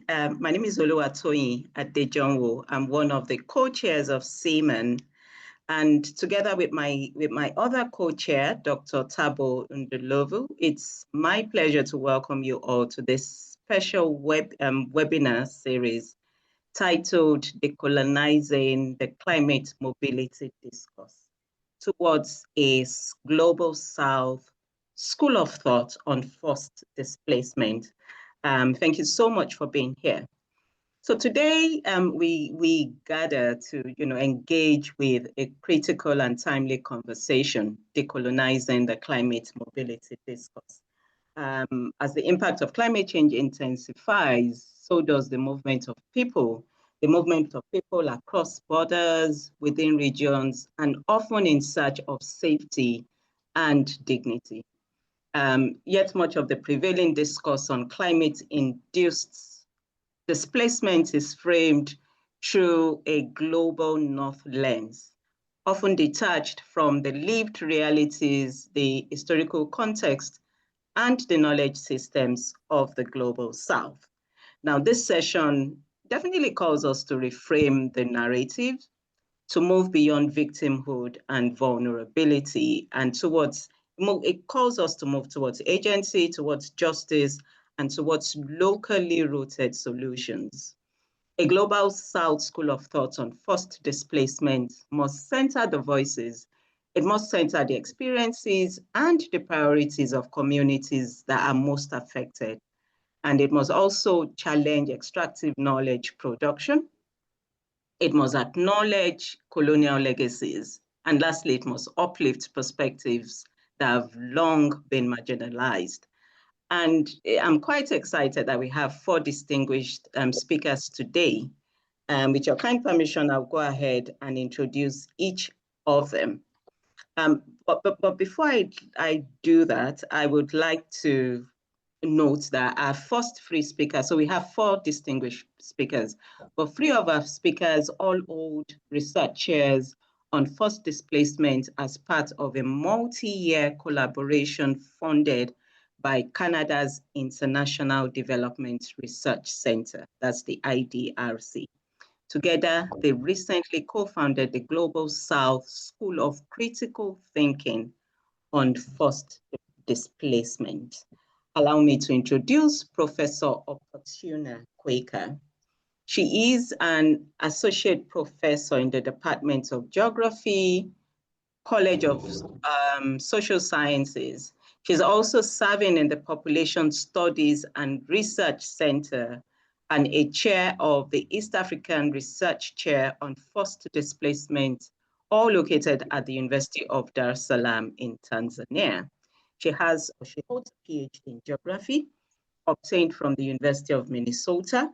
My name is Oluwatoyin Adejonwo. I'm one of the co-chairs of CMARN, and together with my other co-chair, Dr. Thabo Ndulovu, it's my pleasure to welcome you all to this special webinar series titled Decolonising the Climate Mobility Discourse towards a Global South School of Thought on Forced Displacement. Thank you so much for being here. So today we gather to engage with a critical and timely conversation, decolonizing the climate mobility discourse. As the impact of climate change intensifies, so does the movement of people. The movement of people across borders, within regions, and often in search of safety and dignity. Yet much of the prevailing discourse on climate-induced displacement is framed through a global North lens, often detached from the lived realities, the historical context, and the knowledge systems of the global South. Now, this session definitely calls us to reframe the narrative, to move beyond victimhood and vulnerability, and it calls us to move towards agency, towards justice, and towards locally rooted solutions. A global South school of thought on forced displacement must center the voices. It must center the experiences and the priorities of communities that are most affected. And it must also challenge extractive knowledge production. It must acknowledge colonial legacies. And lastly, it must uplift perspectives that have long been marginalized. And I'm quite excited that we have 4 distinguished speakers today. With your kind permission, I'll go ahead and introduce each of them. But before I do that, I would like to note that our first 3 speakers, so we have 4 distinguished speakers, but 3 of our speakers all hold research chairs on forced displacement as part of a multi-year collaboration funded by Canada's International Development Research Center, that's the IDRC. Together, they recently co-founded the Global South School of Critical Thinking on Forced Displacement. Allow me to introduce Professor Opportuna Kweka. She is an associate professor in the Department of Geography, College of Social Sciences. She's also serving in the Population Studies and Research Center and a chair of the East African Research Chair on Forced Displacement, all located at the University of Dar es Salaam in Tanzania. She holds a PhD in geography, obtained from the University of Minnesota,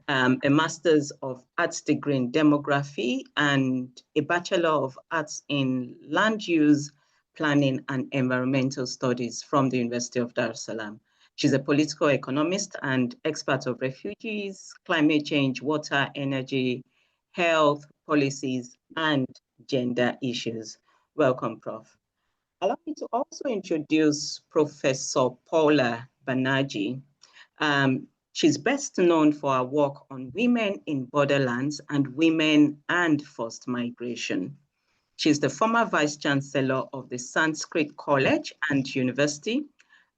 a Master's of Arts degree in demography, and a Bachelor of Arts in Land Use, Planning, and Environmental Studies from the University of Dar es Salaam. She's a political economist and expert of refugees, climate change, water, energy, health, policies, and gender issues. Welcome, Prof. Allow me to also introduce Professor Paula Banerjee. She's best known for her work on women in borderlands and women and forced migration. She's the former Vice Chancellor of the Sanskrit College and University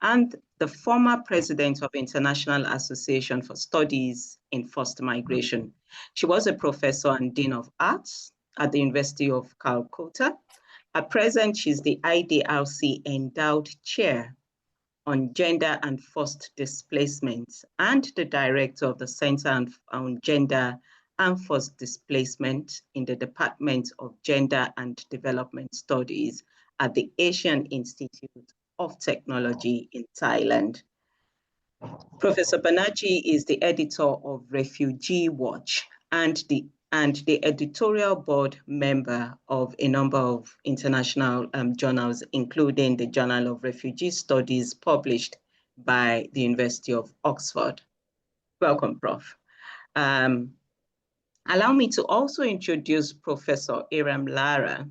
and the former President of International Association for Studies in Forced Migration. She was a professor and Dean of Arts at the University of Calcutta. At present, she's the IDRC Endowed Chair on Gender and Forced Displacement and the Director of the Center on Gender and Forced Displacement in the Department of Gender and Development Studies at the Asian Institute of Technology in Thailand. Professor Banerjee is the editor of Refugee Watch and the editorial board member of a number of international journals, including the Journal of Refugee Studies published by the University of Oxford. Welcome, Prof. Allow me to also introduce Professor Hiram Lara,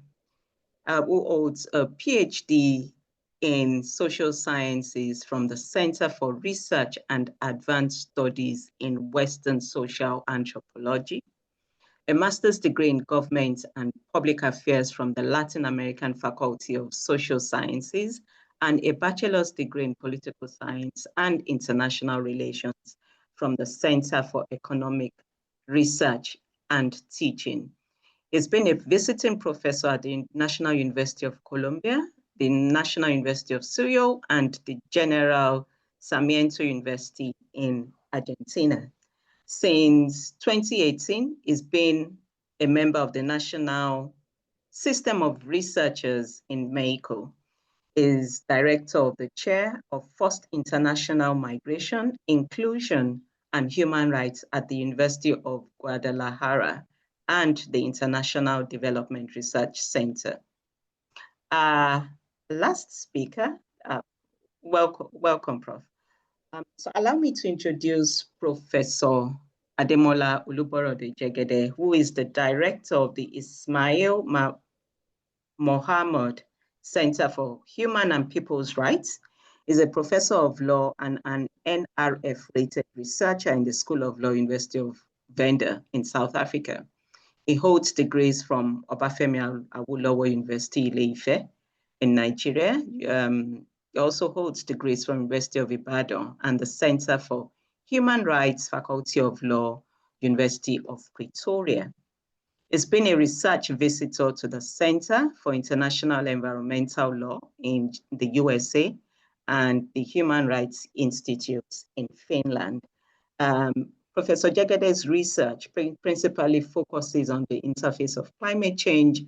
who holds a PhD in social sciences from the Center for Research and Advanced Studies in Western Social Anthropology, a master's degree in government and public affairs from the Latin American Faculty of Social Sciences, and a bachelor's degree in political science and international relations from the Center for Economic Research and Teaching. He's been a visiting professor at the National University of Colombia, the National University of Surrey, and the General Sarmiento University in Argentina. Since 2018, he's been a member of the National System of Researchers in Mexico, is director of the chair of First International Migration, Inclusion, and Human Rights at the University of Guadalajara and the International Development Research Center. Last speaker, welcome, Prof. So allow me to introduce Professor Ademola Jegede, who is the director of the Ismail Mahomed Center for Human and People's Rights. He's a professor of law and an NRF-rated researcher in the School of Law, University of Venda in South Africa. He holds degrees from Obafemi Awolowo University, Ile-Ife in Nigeria. He also holds degrees from University of Ibadan and the Center for Human Rights, Faculty of Law, University of Pretoria. He's been a research visitor to the Center for International Environmental Law in the USA and the Human Rights Institute in Finland. Professor Jegede's research principally focuses on the interface of climate change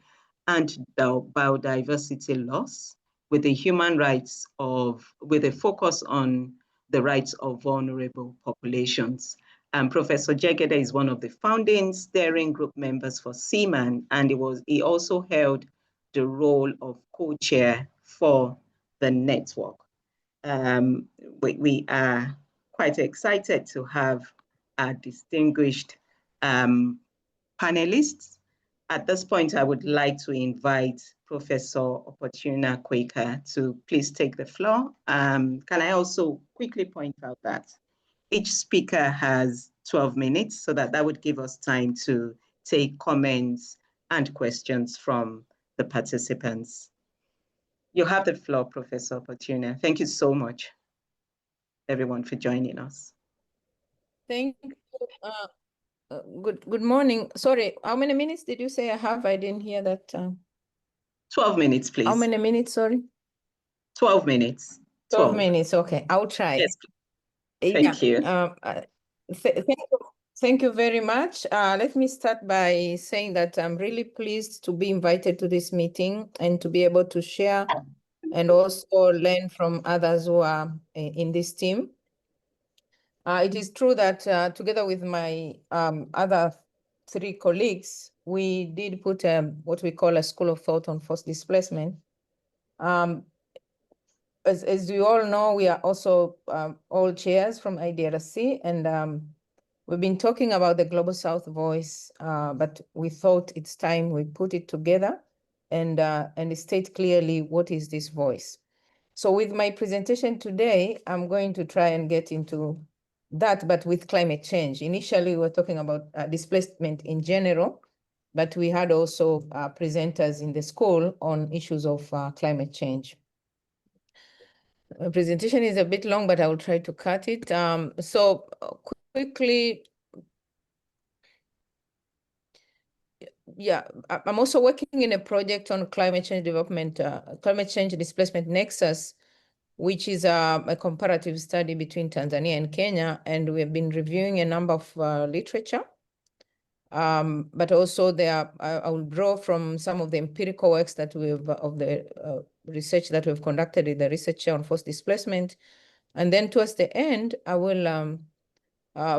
and biodiversity loss with the human rights with a focus on the rights of vulnerable populations. Professor Jegede is one of the founding steering group members for CMARN, and he also held the role of co-chair for the network. We are quite excited to have our distinguished panelists. At this point, I would like to invite Professor Opportuna Kweka to please take the floor. Can I also quickly point out that each speaker has 12 minutes, so that would give us time to take comments and questions from the participants. You have the floor, Professor Opportuna. Thank you so much, everyone, for joining us. Thank you. Good morning. Sorry, how many minutes did you say I have? I didn't hear that. 12 minutes, please. How many minutes, sorry? 12 minutes. 12 minutes, okay. I'll try. Yes, thank you. Thank you very much. Let me start by saying that I'm really pleased to be invited to this meeting and to be able to share and also learn from others who are in this team. It is true that together with my other 3 colleagues, we did put what we call a school of thought on forced displacement. As you all know, we are also all chairs from IDRC, and we've been talking about the Global South voice, but we thought it's time we put it together and state clearly what is this voice. So with my presentation today, I'm going to try and get into that, but with climate change. Initially, we were talking about displacement in general, but we had also presenters in the school on issues of climate change. The presentation is a bit long, but I will try to cut it. So quickly, yeah, I'm also working in a project on climate change development, climate change displacement nexus, which is a comparative study between Tanzania and Kenya, and we have been reviewing a number of literature. But also I will draw from some of the empirical works that of the research that we've conducted in the research on forced displacement. And then towards the end, I will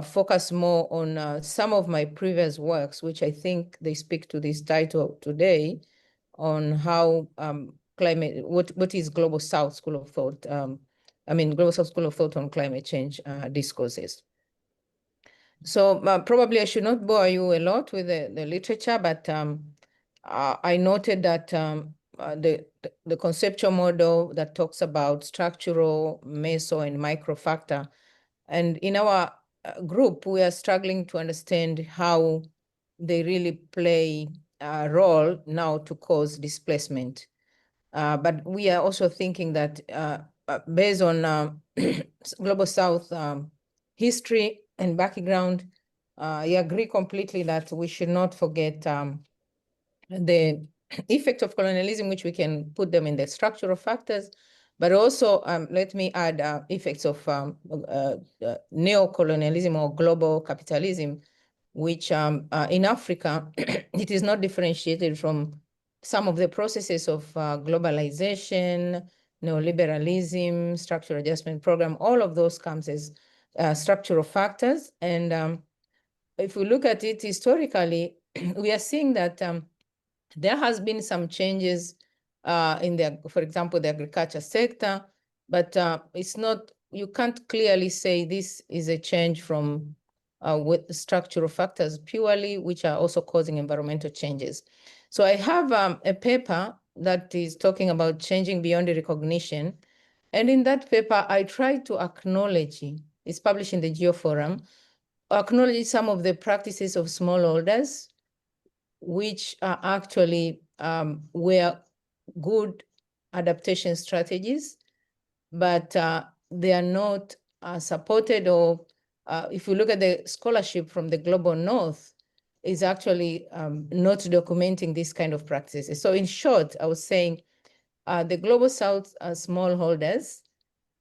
focus more on some of my previous works, which I think they speak to this title today, on how climate, what is Global South School of Thought, Global South School of Thought on climate change discourses. So probably I should not bore you a lot with the literature, but I noted that the conceptual model that talks about structural, meso, and micro factor. And in our group, we are struggling to understand how they really play a role now to cause displacement. But we are also thinking that based on Global South history and background, I agree completely that we should not forget the effect of colonialism, which we can put them in the structural factors, but also let me add effects of neocolonialism or global capitalism, which in Africa, it is not differentiated from some of the processes of globalization, neoliberalism, structural adjustment program. All of those comes as structural factors. And if we look at it historically, we are seeing that there has been some changes in the, for example, the agriculture sector, but it's not, you can't clearly say this is a change from with structural factors purely, which are also causing environmental changes. So I have a paper that is talking about changing beyond recognition. And in that paper, I try to acknowledge, it's published in the GeoForum, acknowledge some of the practices of smallholders, which are actually were good adaptation strategies, but they are not supported, or if you look at the scholarship from the Global North, is actually not documenting this kind of practices. So in short, I was saying the Global South smallholders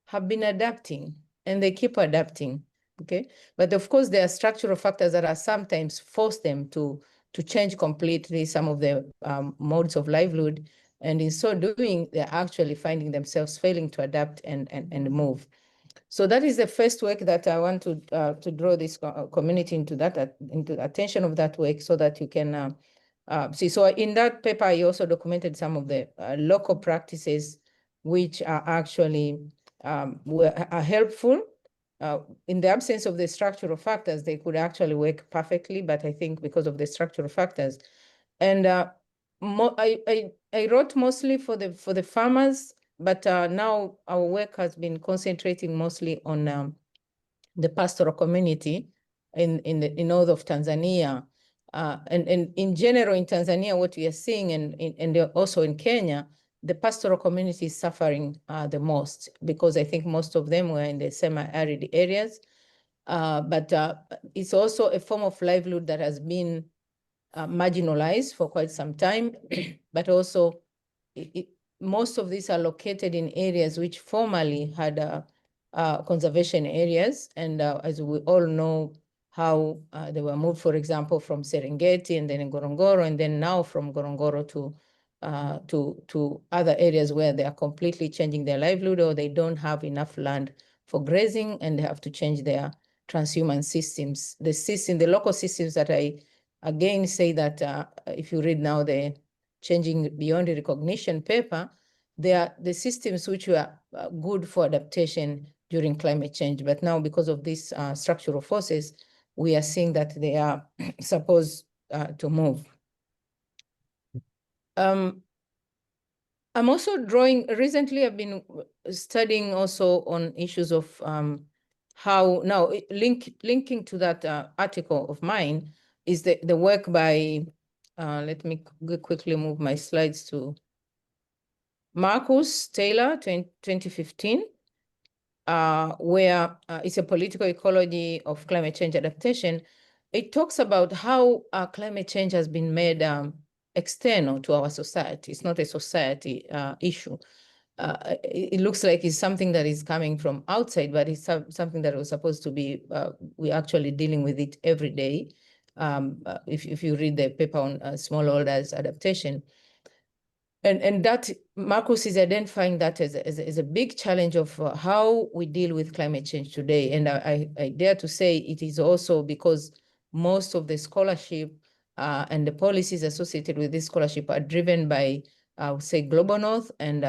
have been adapting, and they keep adapting, okay? But of course, there are structural factors that are sometimes force them to change completely some of the modes of livelihood. And in so doing, they're actually finding themselves failing to adapt and move. So that is the first work that I want to draw this community into that, into the attention of that work, so that you can see. So in that paper, I also documented some of the local practices which are actually are helpful. In the absence of the structural factors, they could actually work perfectly, but I think because of the structural factors. And I wrote mostly for the farmers, but now our work has been concentrating mostly on the pastoral community in north of Tanzania. And in general in Tanzania, what we are seeing, and also in Kenya, the pastoral community is suffering the most, because I think most of them were in the semi-arid areas. But it's also a form of livelihood that has been marginalized for quite some time, but also most of these are located in areas which formerly had conservation areas. And as we all know, how they were moved, for example, from Serengeti and then in Ngorongoro, and then now from Ngorongoro to other areas where they are completely changing their livelihood, or they don't have enough land for grazing, and they have to change their transhuman systems. The local systems that I again say that if you read now the Changing Beyond Recognition paper, they are the systems which were good for adaptation during climate change. But now, because of these structural forces, we are seeing that they are supposed to move. I'm also recently I've been studying also on issues of how, now linking to that article of mine is the work by, let me quickly move my slides to Marcus Taylor, 2015, where it's a political ecology of climate change adaptation. It talks about how climate change has been made external to our society. It's not a society issue. It looks like it's something that is coming from outside, but it's something that was supposed to be, we're actually dealing with it every day. If you read the paper on smallholders adaptation. And that Marcus is identifying that as a big challenge of how we deal with climate change today. And I dare to say it is also because most of the scholarship and the policies associated with this scholarship are driven by, I would say, Global North and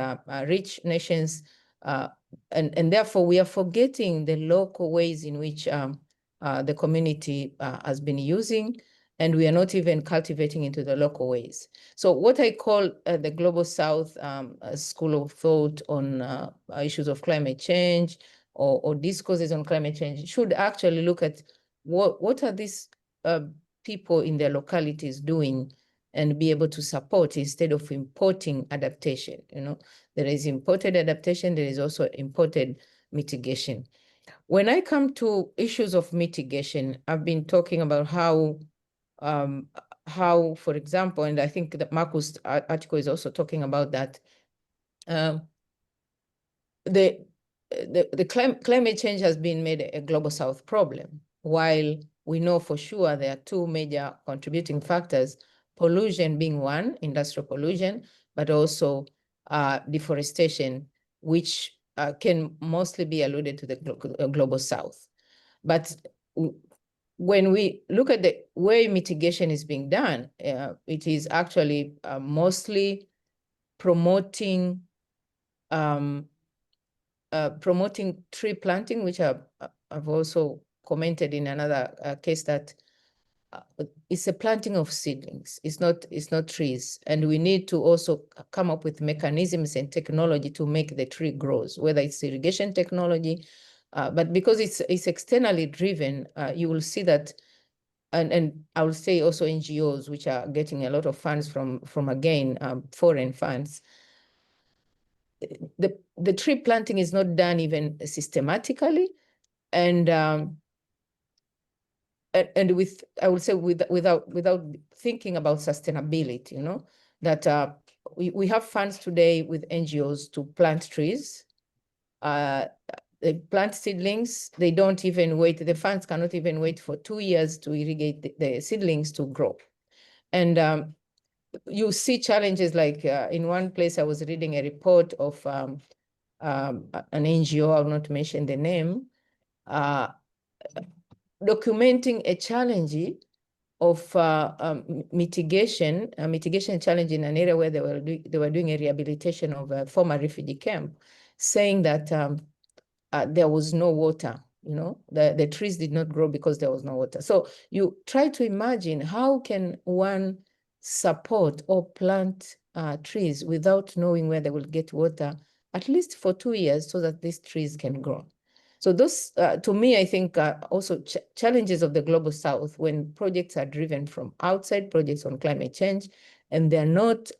rich nations. And therefore, we are forgetting the local ways in which the community has been using. and we are not even cultivating into the local ways. So what I call the Global South school of thought on issues of climate change or discourses on climate change should actually look at what are these people in their localities doing and be able to support instead of importing adaptation. You know, there is imported adaptation, there is also imported mitigation. When I come to issues of mitigation, I've been talking about how, for example, and I think that Marcus' article is also talking about that, the climate change has been made a global South problem, while we know for sure there are two major contributing factors, pollution being one, industrial pollution, but also deforestation, which can mostly be alluded to the global South. But when we look at the way mitigation is being done, it is actually mostly promoting tree planting, which I've also commented in another case that it's a planting of seedlings. It's not trees, and we need to also come up with mechanisms and technology to make the tree grows, whether it's irrigation technology, but because it's externally driven, you will see that, and I will say also NGOs, which are getting a lot of funds from again foreign funds. The tree planting is not done even systematically, and with, I would say, without thinking about sustainability. You know, that we have funds today with NGOs to plant trees. They plant seedlings. They don't even wait. The funds cannot even wait for 2 years to irrigate the seedlings to grow. And you see challenges like in one place I was reading a report of an NGO, I will not mention the name, documenting a challenge of mitigation challenge in an area where they were doing a rehabilitation of a former refugee camp, saying that there was no water. You know, the trees did not grow because there was no water. So you try to imagine how can one support or plant trees without knowing where they will get water, at least for 2 years, so that these trees can grow. So those, to me, I think also challenges of the Global South when projects are driven from outside, projects on climate change, and they're not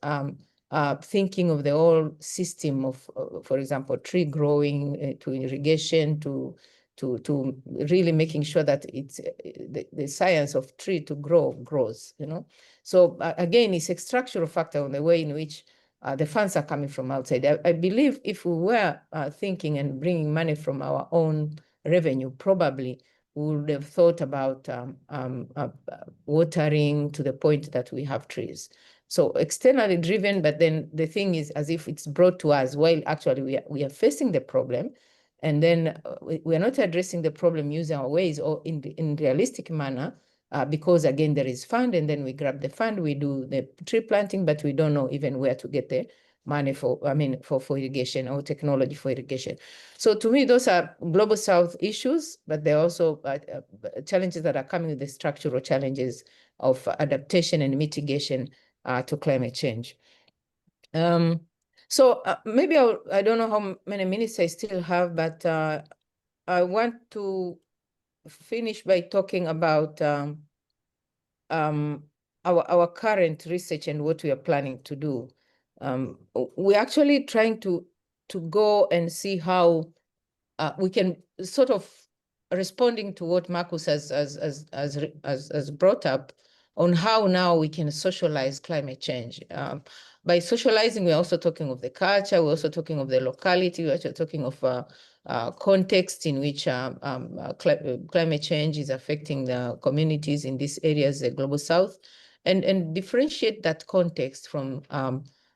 thinking of the whole system of, for example, tree growing to irrigation to really making sure that it's the science of tree to grow grows, you know. So again, it's a structural factor on the way in which the funds are coming from outside. I believe if we were thinking and bringing money from our own revenue, probably we would have thought about watering to the point that we have trees. So externally driven, but then the thing is as if it's brought to us while actually we are facing the problem, and then we are not addressing the problem using our ways or in realistic manner, because again, there is fund, and then we grab the fund, we do the tree planting, but we don't know even where to get the money for irrigation or technology for irrigation. So to me, those are Global South issues, but there are also challenges that are coming with the structural challenges of adaptation and mitigation to climate change. So maybe I don't know how many minutes I still have, but I want to finish by talking about our current research and what we are planning to do. We're actually trying to go and see how we can sort of responding to what Marcus has brought up on how now we can socialize climate change. By socializing, we're also talking of the culture, we're also talking of the locality, we're also talking of context in which climate change is affecting the communities in these areas, the Global South, and differentiate that context from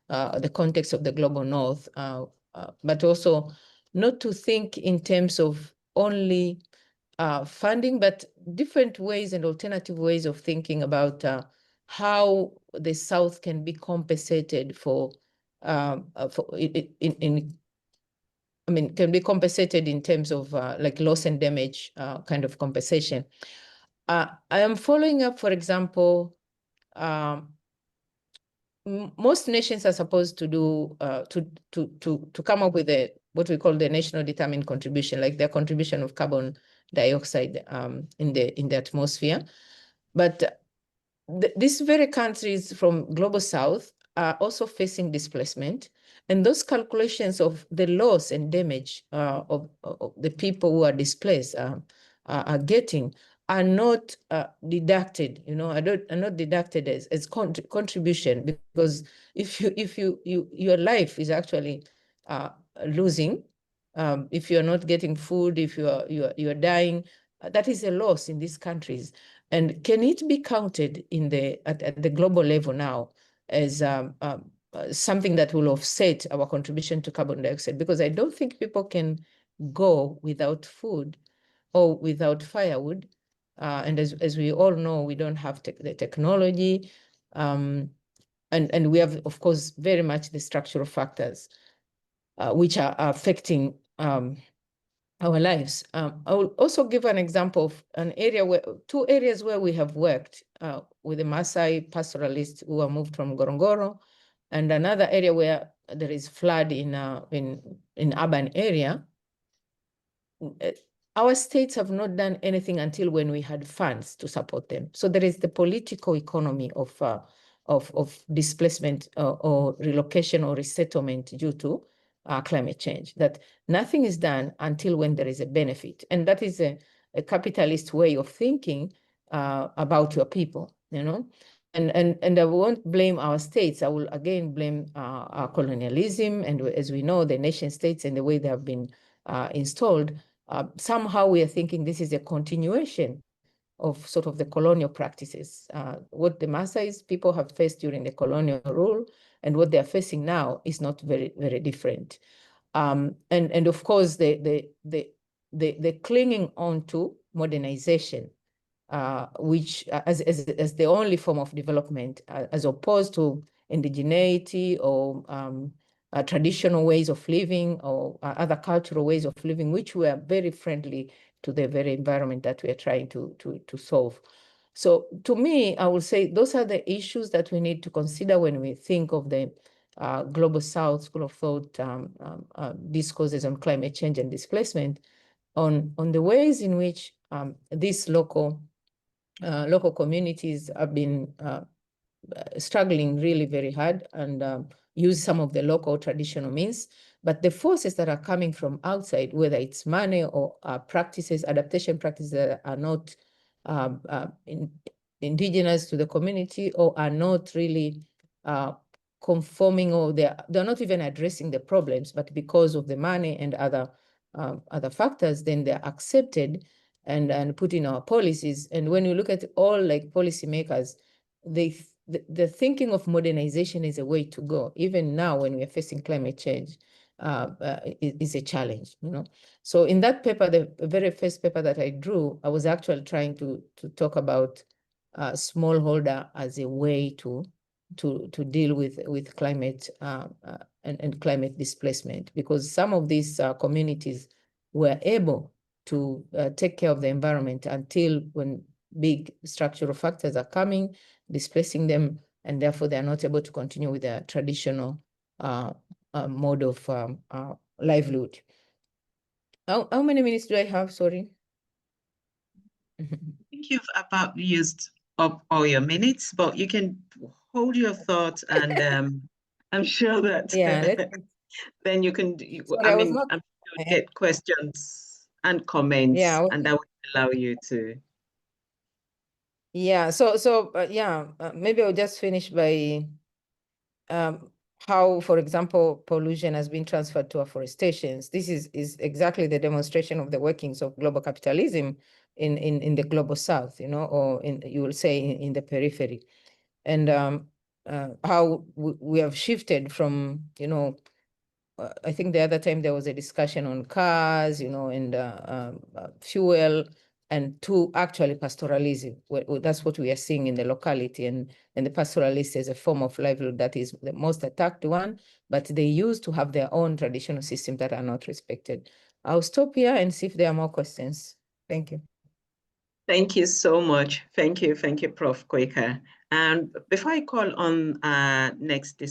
the context of the Global North, but also not to think in terms of only funding, but different ways and alternative ways of thinking about how the South can be compensated can be compensated in terms of like loss and damage kind of compensation. I am following up, for example, most nations are supposed to do to come up with what we call the national determined contribution, like their contribution of carbon dioxide in the atmosphere. But these very countries from global south are also facing displacement, and those calculations of the loss and damage of the people who are displaced are getting are not deducted, are not deducted as contribution, because if your life is actually losing, if you're not getting food, if you're dying, that is a loss in these countries. And can it be counted at the global level now as something that will offset our contribution to carbon dioxide? Because I don't think people can go without food or without firewood. And as we all know, we don't have the technology. And we have, of course, very much the structural factors which are affecting our lives. I will also give an example of two areas where we have worked with the Maasai pastoralists who are moved from Ngorongoro, and another area where there is flood in urban area. Our states have not done anything until when we had funds to support them. So there is the political economy of displacement or relocation or resettlement due to climate change, that nothing is done until when there is a benefit. And that is a capitalist way of thinking about your people, And I won't blame our states. I will again blame our colonialism, and as we know, the nation states and the way they have been installed. Somehow we are thinking this is a continuation of sort of the colonial practices. What the Maasai people have faced during the colonial rule and what they are facing now is not very, very different. And of course, the clinging on to modernization, which as the only form of development, as opposed to indigeneity or traditional ways of living or other cultural ways of living, which were very friendly to the very environment that we are trying to solve. So to me, I would say those are the issues that we need to consider when we think of the Global South School of Thought discourses on climate change and displacement, on the ways in which these local communities have been struggling really very hard and use some of the local traditional means. But the forces that are coming from outside, whether it's money or practices, adaptation practices that are not indigenous to the community or are not really conforming, or they're not even addressing the problems, but because of the money and other factors, then they're accepted and put in our policies. And when you look at all like policymakers, the thinking of modernization is a way to go. Even now, when we are facing climate change, is a challenge, So in that paper, the very first paper that I drew, I was actually trying to talk about smallholder as a way to deal with climate and climate displacement, because some of these communities were able to take care of the environment until when big structural factors are coming, displacing them, and therefore they are not able to continue with their traditional mode of livelihood. How many minutes do I have? Sorry. I think you've about used up all your minutes, but you can hold your thoughts, and I'm sure that then you can. I'm sure you'll get questions and comments, and that will allow you to. Yeah. So maybe I'll just finish by how, for example, pollution has been transferred to afforestation. This is exactly the demonstration of the workings of global capitalism in the global south, or you will say in the periphery, and how we have shifted from, I think the other time there was a discussion on cars, and fuel, and to actually pastoralism. That's what we are seeing in the locality, and the pastoralist is a form of livelihood that is the most attacked one, but they used to have their own traditional systems that are not respected. I'll stop here and see if there are more questions. Thank you. Thank you so much. Thank you, Prof. Kweka. And before I call on our next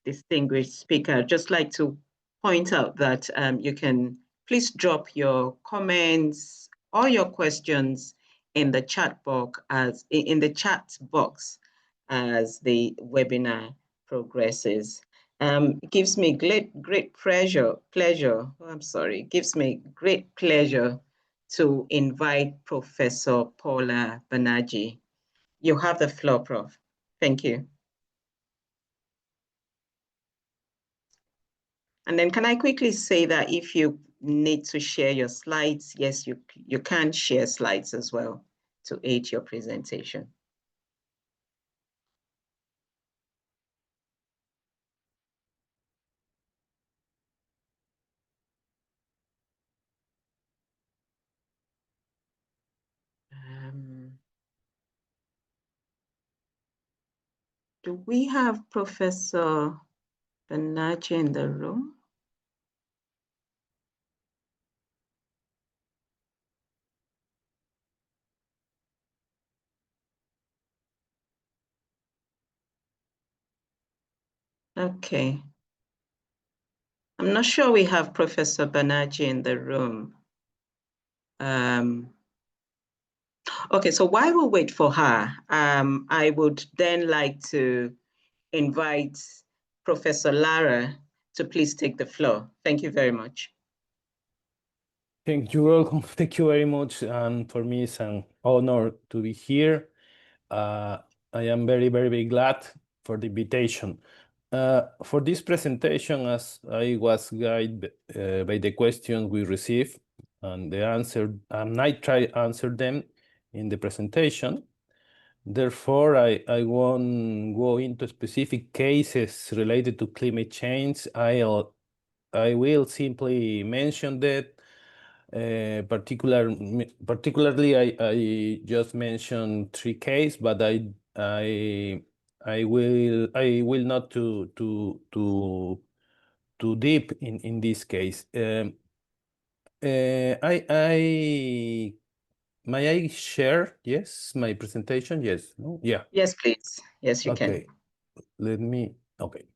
distinguished speaker, I'd just like to point out that you can please drop your comments or your questions in the chat box as the webinar progresses. It gives me great pleasure. Gives me great pleasure to invite Professor Paula Banerjee. You have the floor, Prof. Thank you. And then can I quickly say that if you need to share your slides, yes, you can share slides as well to aid your presentation. Do we have Professor Banerjee in the room? Okay. I'm not sure we have Professor Banerjee in the room. Okay, so while we wait for her, I would then like to invite Professor Lara to please take the floor. Thank you very much. Thank you, welcome. Thank you very much. And for me, it's an honor to be here. I am very glad for the invitation. For this presentation, as I was guided by the questions we received and the answer, and I try to answer them in the presentation. Therefore, I won't go into specific cases related to climate change. I will simply mention that. Particularly, I just mentioned 3 cases, but I will not too deep in this case. May I share? Yes, my presentation. Yes. No. Yeah. Yes, please. Yes, you Okay. can. Let me. Okay.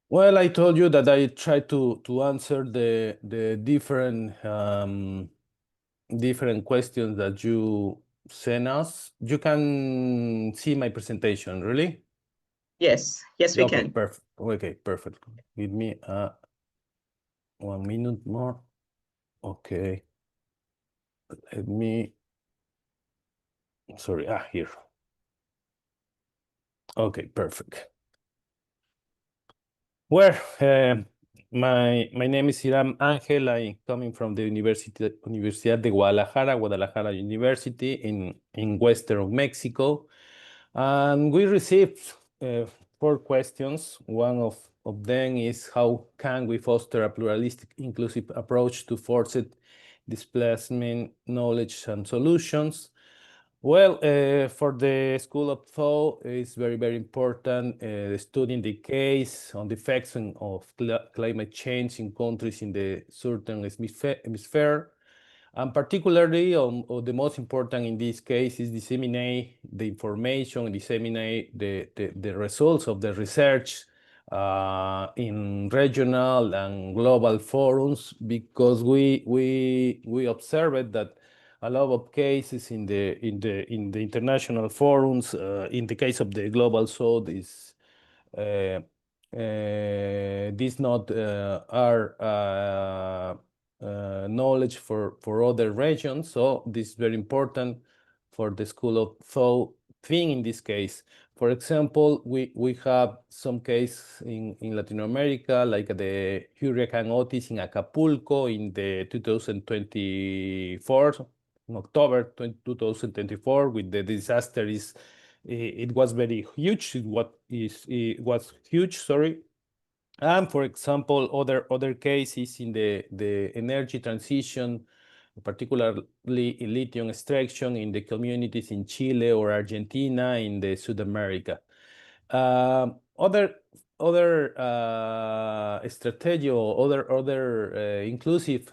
Well, I told you that I try to answer the different different questions that you sent us. You can see my presentation, really? Yes, we okay, can. Perfect. Okay, perfect. Give me 1 minute more. Okay. Let me, sorry, here. Okay, perfect. Well, my name is Hiram Ángel. I'm coming from the Universidad de Guadalajara University in western Mexico. And we received 4 questions. One of them is, how can we foster a pluralistic, inclusive approach to forced displacement, knowledge, and solutions? Well, for the School of Thought, it's very important studying the case on the effects of climate change in countries in the southern hemisphere. And particularly, the most important in this case is disseminate the information, disseminate the results of the research in regional and global forums, because we observed that a lot of cases in the international forums, in the case of the global south, is this not our knowledge for other regions. So this is very important for the School of Thought thing in this case. For example, we have some case in Latin America, like the Hurricane Otis in Acapulco in the 2024, in October 2024, with the disaster it was very huge. It was huge, sorry. And for example, other cases in the energy transition, particularly in lithium extraction in the communities in Chile or Argentina in the South America. Other strategy or other inclusive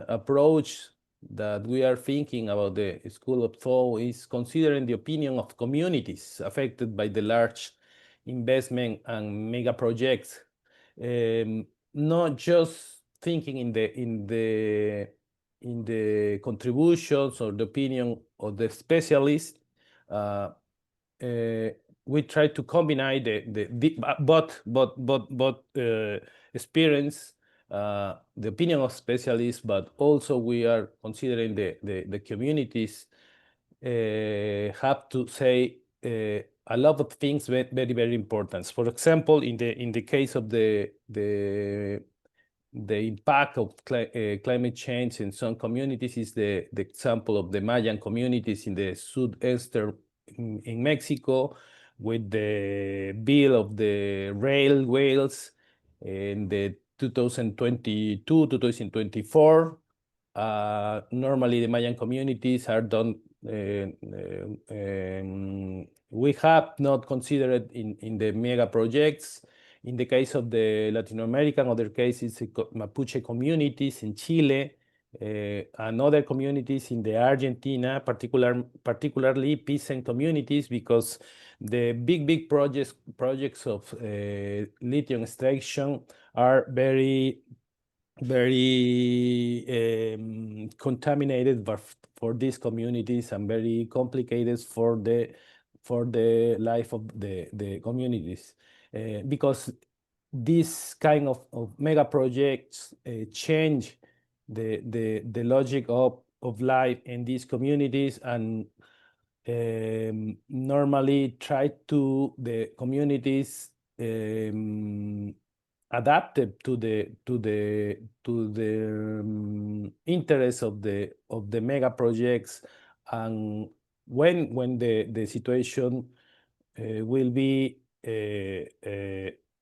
approach that we are thinking about the School of Thought is considering the opinion of communities affected by the large investment and mega projects, not just thinking in the contributions or the opinion of the specialists. We try to combine both experience, the opinion of specialists, but also we are considering the communities have to say a lot of things very important. For example, in the case of the impact of climate change in some communities is the example of the Mayan communities in the southeastern in Mexico, with the bill of the railways in the 2022-2024. Normally, the Mayan communities are done. We have not considered in the mega projects. In the case of the Latin American, other cases, Mapuche communities in Chile, and other communities in the Argentina, particularly peasant communities, because the big projects of lithium extraction are very contaminated for these communities and very complicated for the life of the communities, because this kind of mega projects change the logic of life in these communities, and normally try to the communities adapted to the interest of the mega projects, and when the situation will be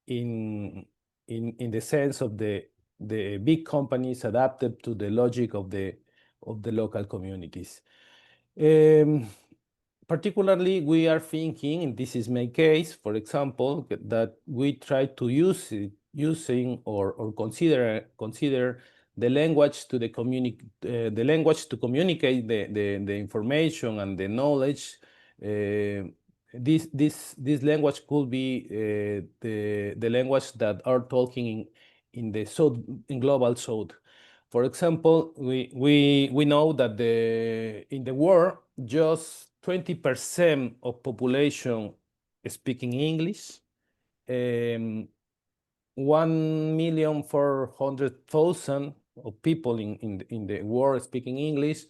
in the sense of the big companies adapted to the logic of the local communities. Particularly, we are thinking, and this is my case, for example, that we try to using or consider the language to communicate the information and the knowledge. This language could be the language that are talking in the south, in global south. For example, we know that in the world just 20% of population speaking English. 1,400,000 of people in the world speaking English.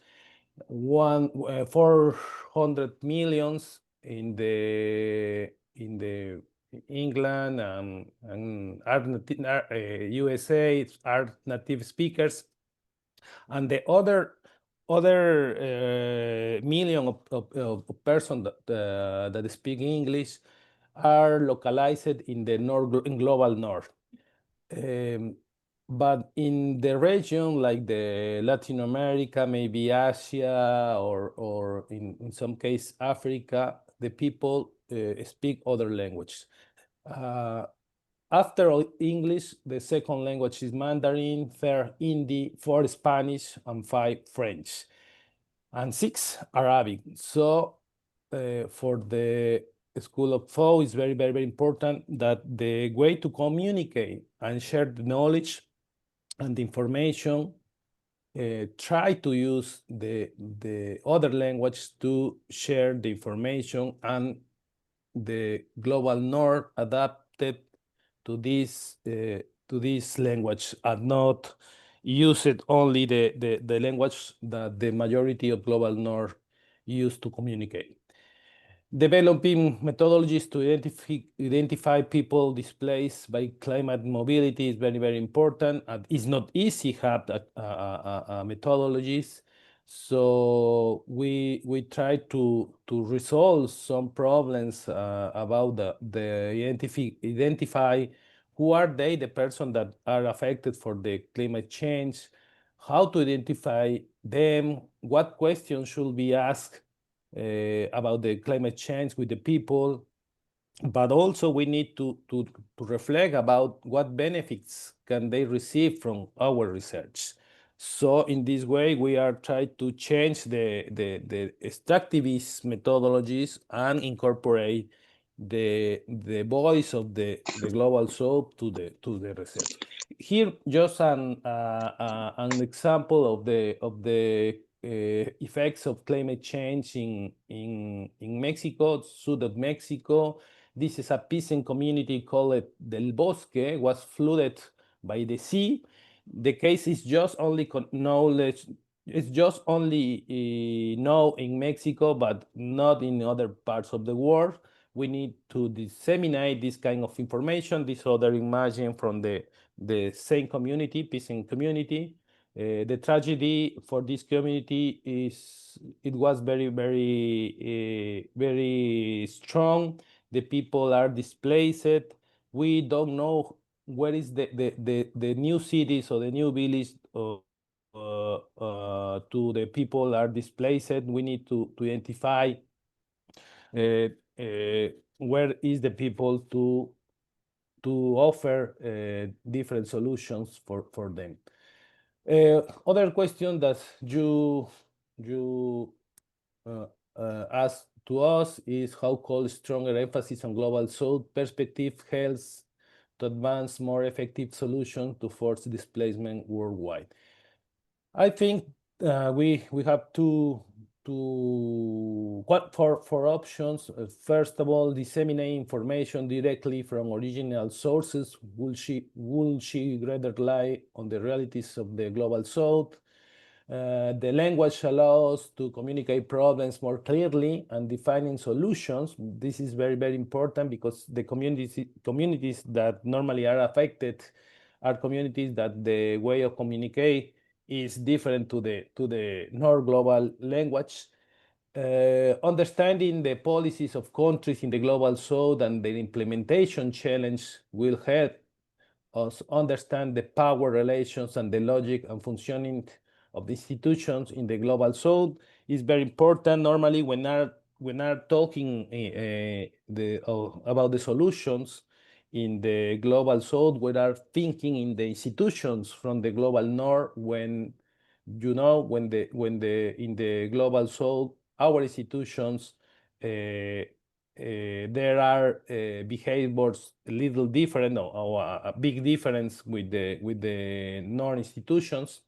400 millions in the England and USA are native speakers, and the other million of persons that speak English are localized in the global north. But in the region like the Latin America, maybe Asia, or in some case Africa, the people speak other languages. After English, the second language is Mandarin, third Hindi, fourth Spanish, and five French, and six Arabic. So for the School of Thought, it's very important that the way to communicate and share the knowledge and the information, try to use the other language to share the information, and the global north adapted to this language, and not use it only the language that the majority of global north use to communicate. Developing methodologies to identify people displaced by climate mobility is very important. And it's not easy to have methodologies. So we try to resolve some problems about identify who are the person that are affected for the climate change, how to identify them, what questions should be asked about the climate change with the people, but also we need to reflect about what benefits can they receive from our research. So in this way, we are trying to change the extractivist methodologies and incorporate the voice of the global south to the research. Here, just an example of the effects of climate change in Mexico, south of Mexico. This is a peasant community called Del Bosque, was flooded by the sea. The case is just only knowledge. It's just only known in Mexico, but not in other parts of the world. We need to disseminate this kind of information. This other imagine from the same community, peasant community. The tragedy for this community is it was very strong. The people are displaced. We don't know where is the new cities or the new village to the people are displaced. We need to identify where is the people to offer different solutions for them. Other question that you asked to us is how could stronger emphasis on global south perspective helps to advance more effective solutions to force displacement worldwide. I think we have four options. First of all, disseminate information directly from original sources. Will she rather rely on the realities of the global south? The language allows to communicate problems more clearly and defining solutions. This is very important because the communities that normally are affected are communities that the way of communicate is different to the non-global language. Understanding the policies of countries in the global south and their implementation challenge will help us understand the power relations and the logic and functioning of the institutions in the global south is very important. Normally, when are talking about the solutions in the global south, we are thinking in the institutions from the global north. When in the global south, our institutions there are behaviors a little different or a big difference with the non-institutions.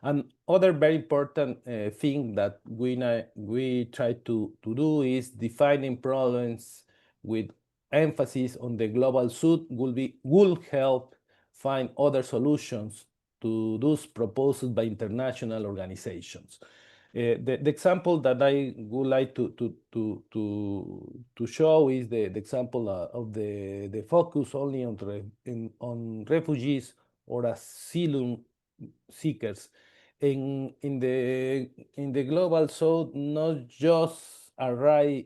And other very important thing that we try to do is defining problems with emphasis on the global south will help find other solutions to those proposed by international organizations. The example that I would like to show is the example of the focus only on refugees or asylum seekers. In the global south, not just arrive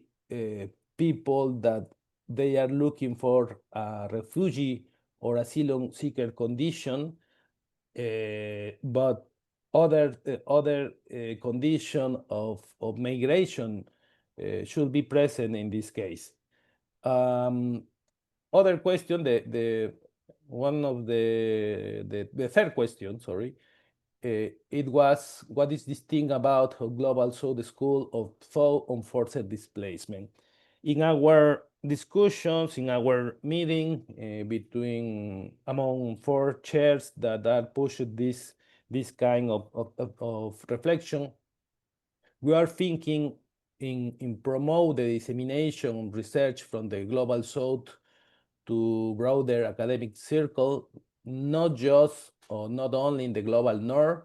people that they are looking for a refugee or asylum seeker condition, but other condition of migration should be present in this case. Other question, the third question, sorry, it was what is this thing about global south school of thought on forced displacement. In our discussions, in our meeting among four chairs that are pushed this kind of reflection, we are thinking in promote the dissemination of research from the global south to broader academic circle, not just or not only in the global north,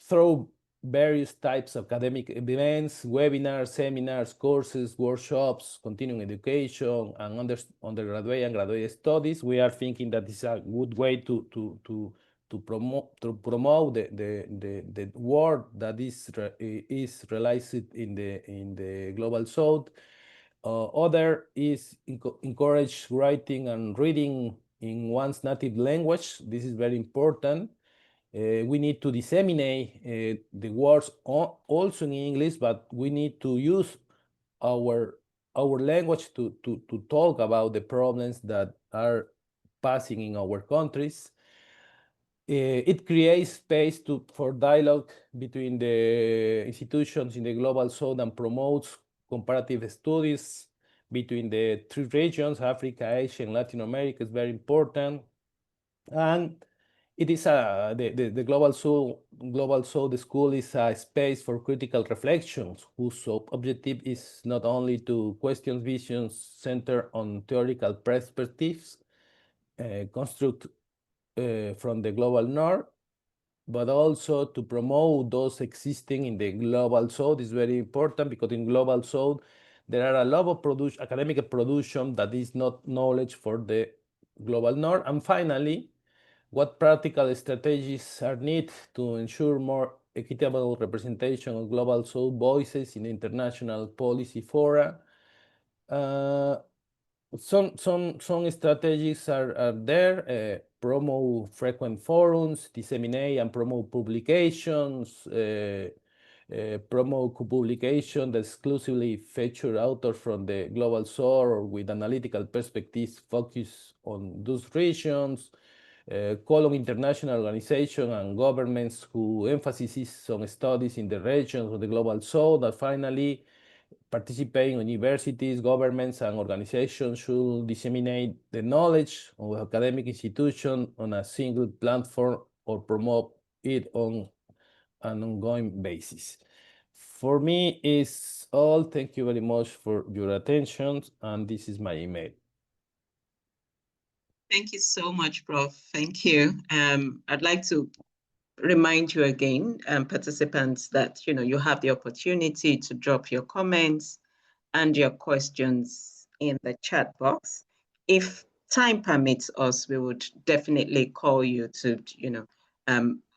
through various types of academic events, webinars, seminars, courses, workshops, continuing education, and undergraduate and graduate studies. We are thinking that this is a good way to promote the work that is realized in the global south. Other is encourage writing and reading in one's native language. This is very important. We need to disseminate the words also in English, but we need to use our language to talk about the problems that are passing in our countries. It creates space for dialogue between the institutions in the Global South and promotes comparative studies between the three regions, Africa, Asia, and Latin America is very important. And it is the Global South School is a space for critical reflections whose objective is not only to question visions centered on theoretical perspectives, construct from the global north, but also to promote those existing in the Global South is very important, because in Global South, there are a lot of academic production that is not knowledge for the Global North. And finally, what practical strategies are needed to ensure more equitable representation of Global South voices in international policy fora? Some strategies are there. Promote frequent forums, disseminate and promote publications, promote publication that exclusively feature authors from the Global South or with analytical perspectives focused on those regions. Call on international organizations and governments who emphasizes on studies in the regions of the Global South. And finally, participating universities, governments, and organizations should disseminate the knowledge of academic institutions on a single platform or promote it on an ongoing basis. For me, it's all. Thank you very much for your attention, and this is my email. Thank you so much, Prof. Thank you. I'd like to remind you again, participants, that you have the opportunity to drop your comments and your questions in the chat box. If time permits us, we would definitely call you to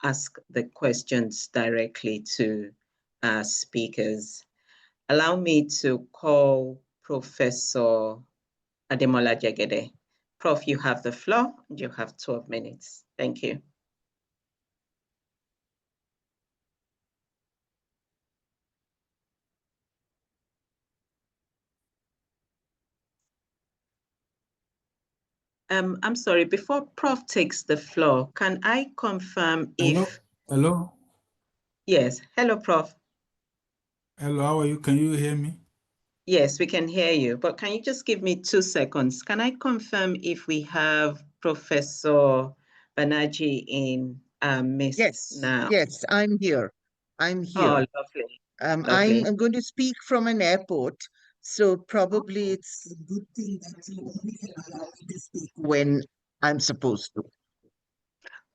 ask the questions directly to speakers. Allow me to call Professor Ademola Jegede. Prof, you have the floor. You have 12 minutes. Thank you. I'm sorry, before Prof takes the floor, can I confirm if... Hello? Yes. Hello, Prof. Hello, how are you? Can you hear me? Yes, we can hear you, but can you just give me 2 seconds? Can I confirm if we have Professor Banerjee in midst now? Yes, I'm here. I'm here. Oh, lovely. Lovely. I'm going to speak from an airport, so probably it's a good thing that you only allow me to speak when I'm supposed to.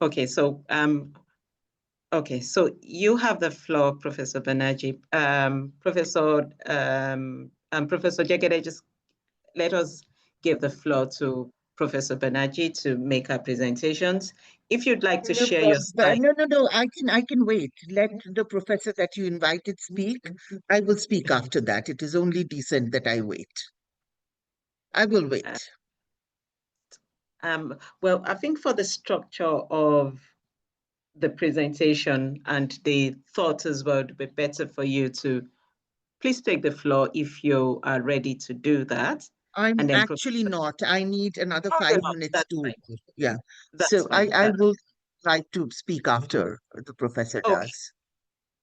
Okay, so you have the floor, Professor Banerjee. Professor Jegede, just let us give the floor to Professor Banerjee to make her presentations. If you'd like to share your slide. No, I can wait. Let the professor that you invited speak. I will speak after that. It is only decent that I wait. I will wait. Well, I think for the structure of the presentation and the thought as well, it would be better for you to please take the floor if you are ready to do that. I'm and then actually not. I need another Oh, 5 no, minutes that's to, fine. yeah. That's So fine. I will like to speak after the professor does.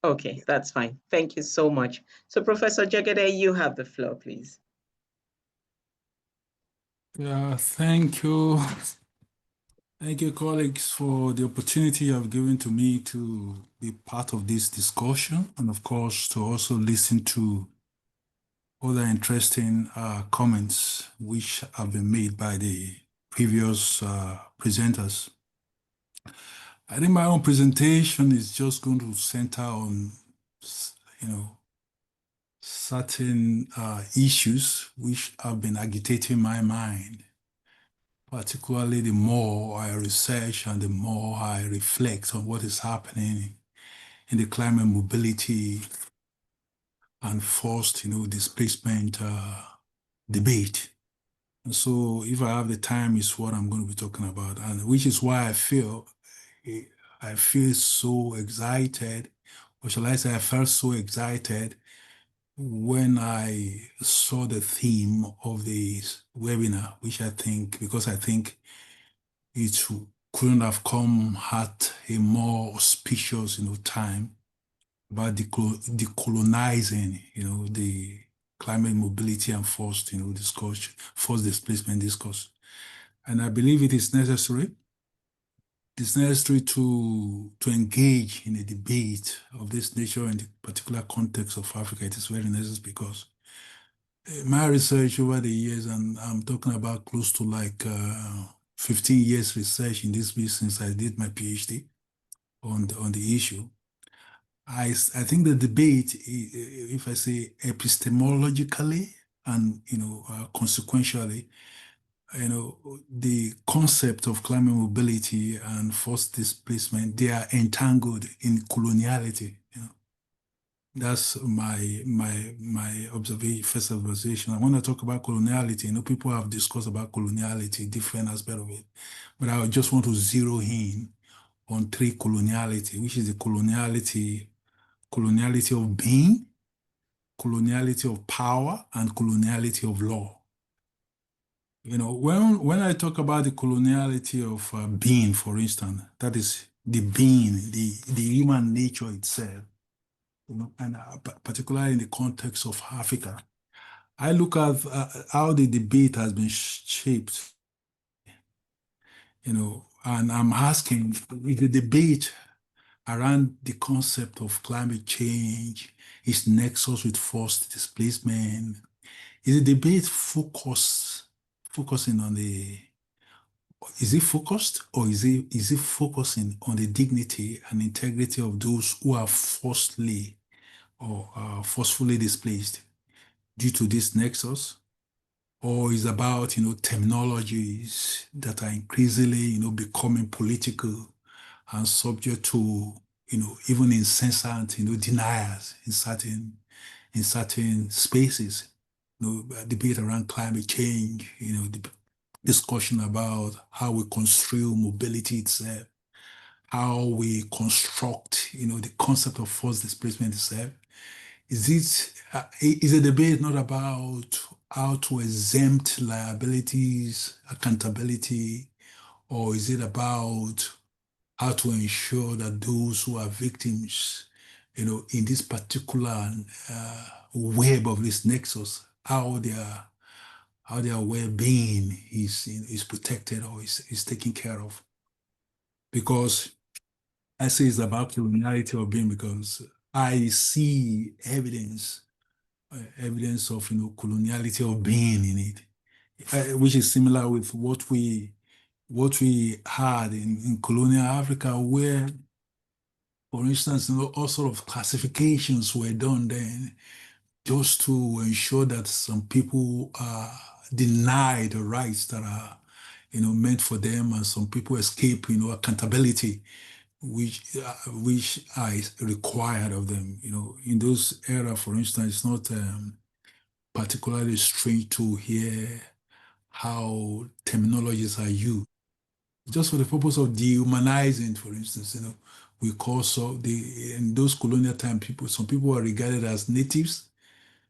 Okay, that's fine. Thank you so much. So Professor Jegede, you have the floor, please. Yeah, thank you. Thank you, colleagues, for the opportunity you have given to me to be part of this discussion, and of course, to also listen to other interesting comments which have been made by the previous presenters. I think my own presentation is just going to center on, certain issues which have been agitating my mind, particularly the more I research and the more I reflect on what is happening in the climate mobility and forced, displacement debate. And so if I have the time, is what I'm going to be talking about, and which is why I feel so excited, or shall I say I felt so excited when I saw the theme of this webinar, which I think, because I think it couldn't have come at a more auspicious, time about decolonizing, the climate mobility and forced, discourse, forced displacement discourse. And I believe it is necessary. It's necessary to engage in a debate of this nature in the particular context of Africa. It is very necessary because my research over the years, and I'm talking about close to like 15 years research in this business since I did my PhD on the issue. I think the debate, if I say epistemologically and consequentially, the concept of climate mobility and forced displacement, they are entangled in coloniality. That's my first observation. I want to talk about coloniality. People have discussed about coloniality, different aspects of it, but I just want to zero in on three coloniality, which is the coloniality of being, coloniality of power, and coloniality of law. When I talk about the coloniality of being, for instance, that is the being, the human nature itself, and particularly in the context of Africa, I look at how the debate has been shaped, and I'm asking, is the debate around the concept of climate change, its nexus with forced displacement, is the debate focusing on is it focused or is it focusing on the dignity and integrity of those who are forcefully or forcefully displaced due to this nexus? Or is about, terminologies that are increasingly, becoming political and subject to, even incessant, deniers in certain spaces. Debate around climate change, the discussion about how we construe mobility itself, how we construct, the concept of forced displacement itself. Is a debate not about how to exempt liabilities, accountability, or is it about how to ensure that those who are victims, in this particular web of this nexus, how their well-being is protected or is taken care of? Because I say it's about coloniality of being because I see evidence of coloniality of being in it, which is similar with what we had in colonial Africa, where, for instance, all sort of classifications were done then just to ensure that some people are denied the rights that are meant for them, and some people escape accountability which is required of them. In those era, for instance, it's not particularly strange to hear how terminologies are used just for the purpose of dehumanizing. For instance, we call in those colonial time some people were regarded as natives,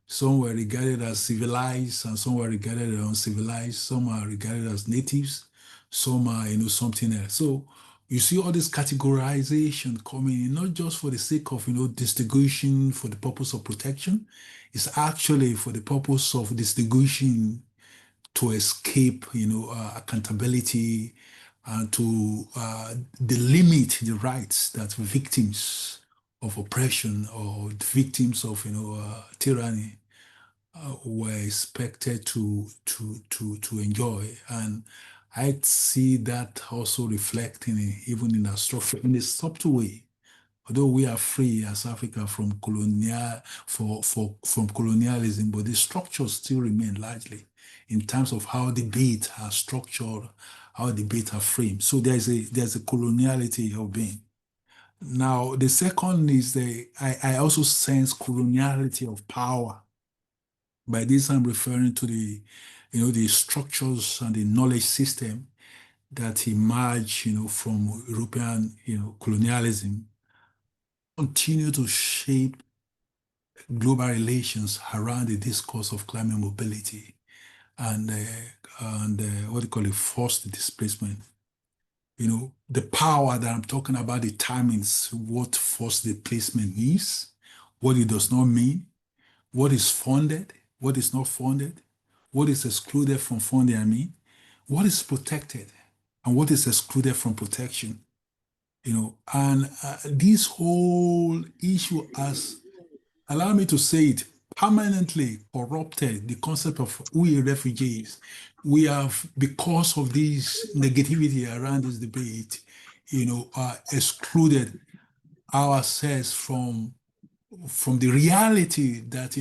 some were regarded as civilized, and some were regarded as uncivilized. Some are regarded as natives, some are something else. So you see all this categorization coming in, not just for the sake of distinguishing for the purpose of protection. It's actually for the purpose of distinguishing to escape accountability and to delimit the rights that victims of oppression or victims of tyranny were expected to enjoy. And I see that also reflecting even in our structure in a subtle way. Although we are free as Africa from from colonialism, but the structures still remain largely in terms of how debates are structured, how debates are framed. So there's a coloniality of being. Now the second is I also sense coloniality of power. By this, I'm referring to the structures and the knowledge system that emerge, from European, colonialism, continue to shape global relations around the discourse of climate mobility and what they call forced displacement. the power that I'm talking about determines what forced displacement means, what it does not mean, what is funded, what is not funded, what is excluded from funding, what is protected, and what is excluded from protection. And this whole issue has, allow me to say it, permanently corrupted the concept of we refugees. We have, because of this negativity around this debate, excluded ourselves from the reality that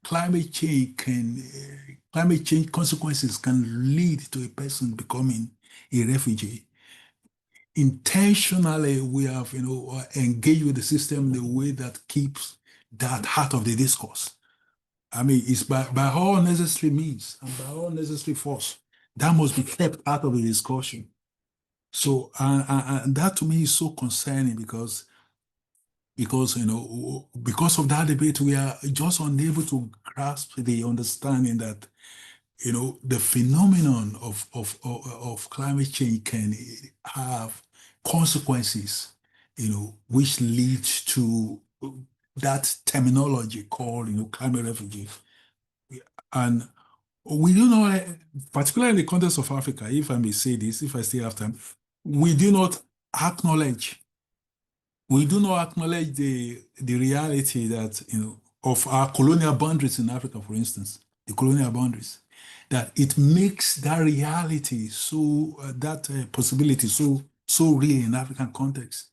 climate change consequences can lead to a person becoming a refugee. Intentionally, we have engaged with the system in a way that keeps that heart of the discourse. I mean, it's by all necessary means and by all necessary force that must be kept out of the discussion. So, and that to me is so concerning because of that debate, we are just unable to grasp the understanding that the phenomenon of climate change can have consequences, which leads to that terminology called climate refugee. And we do not, particularly in the context of Africa, if I may say this, if I still have time, we do not acknowledge the reality that of our colonial boundaries in Africa, for instance, the colonial boundaries, that it makes that reality that possibility so real in African context.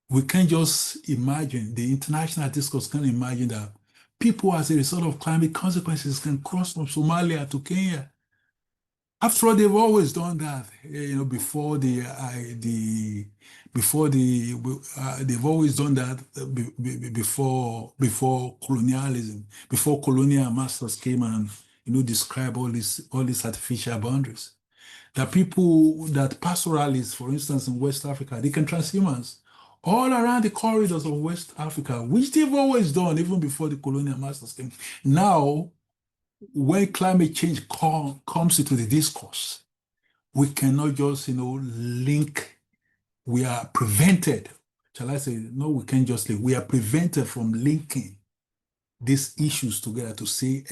We can't just imagine, the international discourse can't imagine that people as a result of climate consequences can cross from Somalia to Kenya. After all, they've always done that, they've always done that before colonialism, before colonial masters came and describe all these artificial boundaries. That pastoralists, for instance, in West Africa, they can transhumance all around the corridors of West Africa, which they've always done even before the colonial masters came. Now, when climate change comes into the discourse, we cannot just, link. We are prevented, shall I say, no, we can't just link. We are prevented from linking these issues together to say,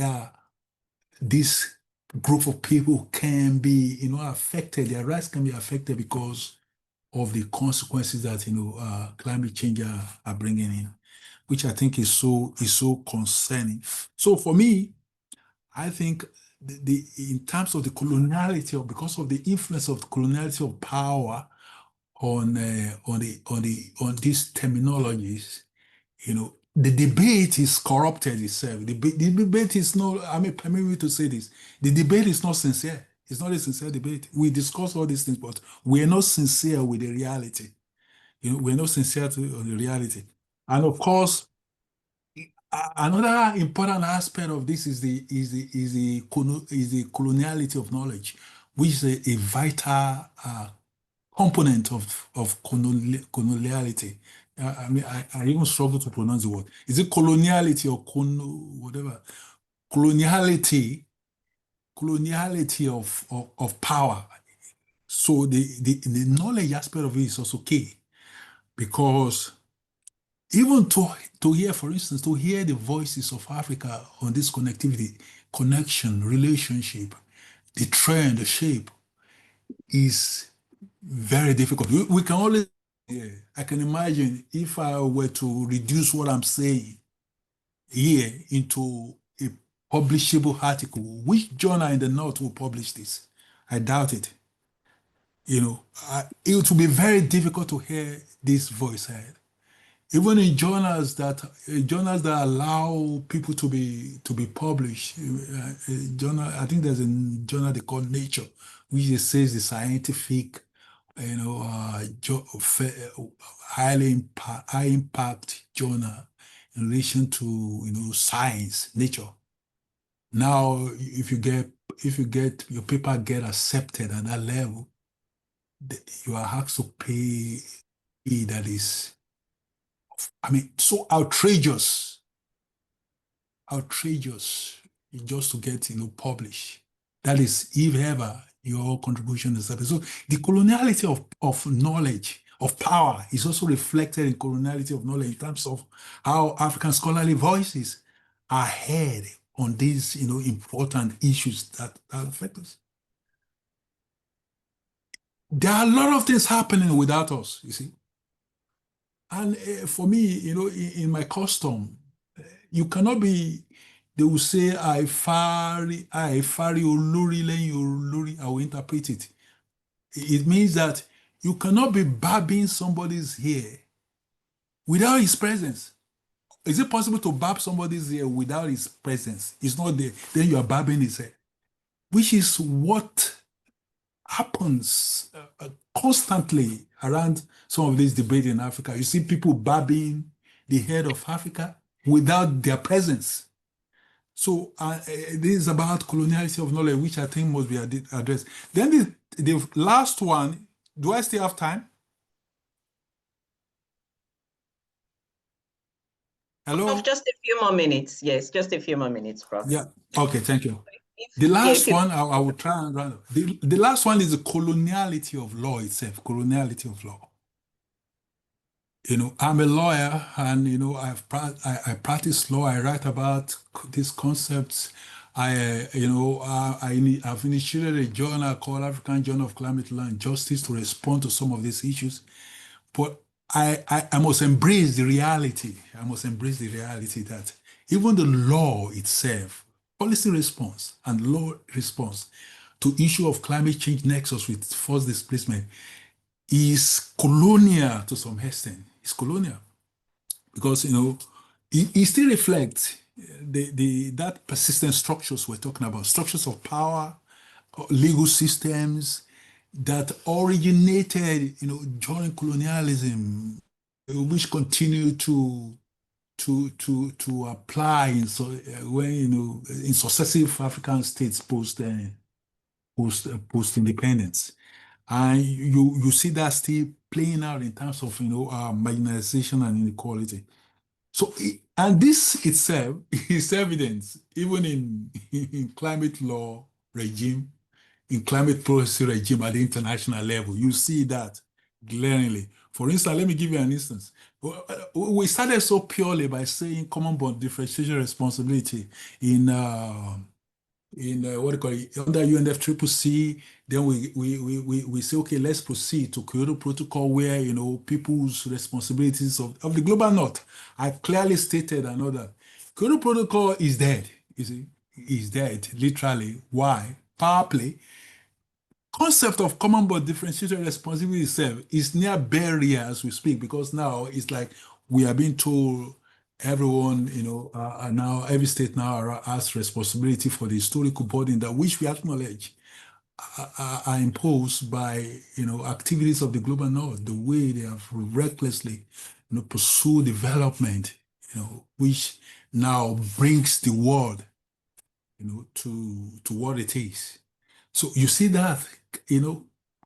this group of people can be, affected, their rights can be affected because of the consequences that, climate change are bringing in, which I think is so concerning. So for me, I think in terms of the coloniality, or because of the influence of the coloniality of power on these terminologies, the debate is corrupted itself. The debate is not, permit me to say this, the debate is not sincere. It's not a sincere debate. We discuss all these things, but we are not sincere with the reality. We're not sincere on the reality. And of course, another important aspect of this is the coloniality of knowledge, which is a vital component of coloniality. I even struggle to pronounce the word. Is it coloniality or whatever? Coloniality of power. So the knowledge aspect of it is also key, because even to hear, for instance, to hear the voices of Africa on this connectivity, connection, relationship, the trend, the shape is very difficult. We can only, I can imagine if I were to reduce what I'm saying here into a publishable article, which journal in the North will publish this? I doubt it. It will be very difficult to hear this voice heard. Even in journals that allow people to be published, journal, I think there's a journal they call Nature, which says the scientific, high impact journal in relation to science, nature. Now, if you get your paper get accepted at that level, you are asked to pay a fee that is, so outrageous just to get, published. That is, if ever, your contribution is service. So the coloniality of knowledge, of power, is also reflected in coloniality of knowledge in terms of how African scholarly voices are heard on these, important issues that affect us. There are a lot of things happening without us, you see. And for me, in my custom, you cannot be, they will say, I fari olori lẹ́yìn olori. I will interpret it. It means that you cannot be babbing somebody's ear without his presence. Is it possible to barb somebody's ear without his presence? It's not there. Then you are babbing his ear, which is what happens constantly around some of these debates in Africa. You see people babbing the head of Africa without their presence. So this is about coloniality of knowledge, which I think must be addressed. Then the last one, do I still have time? Hello? Just a few more minutes. Yes, just a few more minutes, Prof. Yeah. Okay, thank you. The last one, I will try and run. The last one is the coloniality of law itself, coloniality of law. I'm a lawyer, and I practice law. I write about these concepts. I've initiated a journal called African Journal of Climate Law and Justice to respond to some of these issues. But I must embrace the reality. I must embrace the reality that even the law itself, policy response and law response to issue of climate change nexus with forced displacement is colonial to some extent. It's colonial because it still reflects that persistent structures we're talking about, structures of power, legal systems that originated during colonialism, which continue to apply in successive African states post independence. And you see that still playing out in terms of marginalization and inequality. So and this itself is evidence even in climate law regime, in climate policy regime at the international level. You see that glaringly. For instance, let me give you an instance. We started so purely by saying common bond differentiation responsibility in what do you call it, under UNFCCC. Then we say, okay, let's proceed to Kyoto Protocol, where people's responsibilities of the global north. I clearly stated another. Kyoto Protocol is dead. You see, is dead literally. Why? Power play. Concept of common but differentiated responsibility itself is near barrier as we speak, because now it's like we are being told everyone, now every state now has responsibility for the historical burden that which we acknowledge are imposed by activities of the global north, the way they have recklessly pursue development, which now brings the world to what it is. So you see that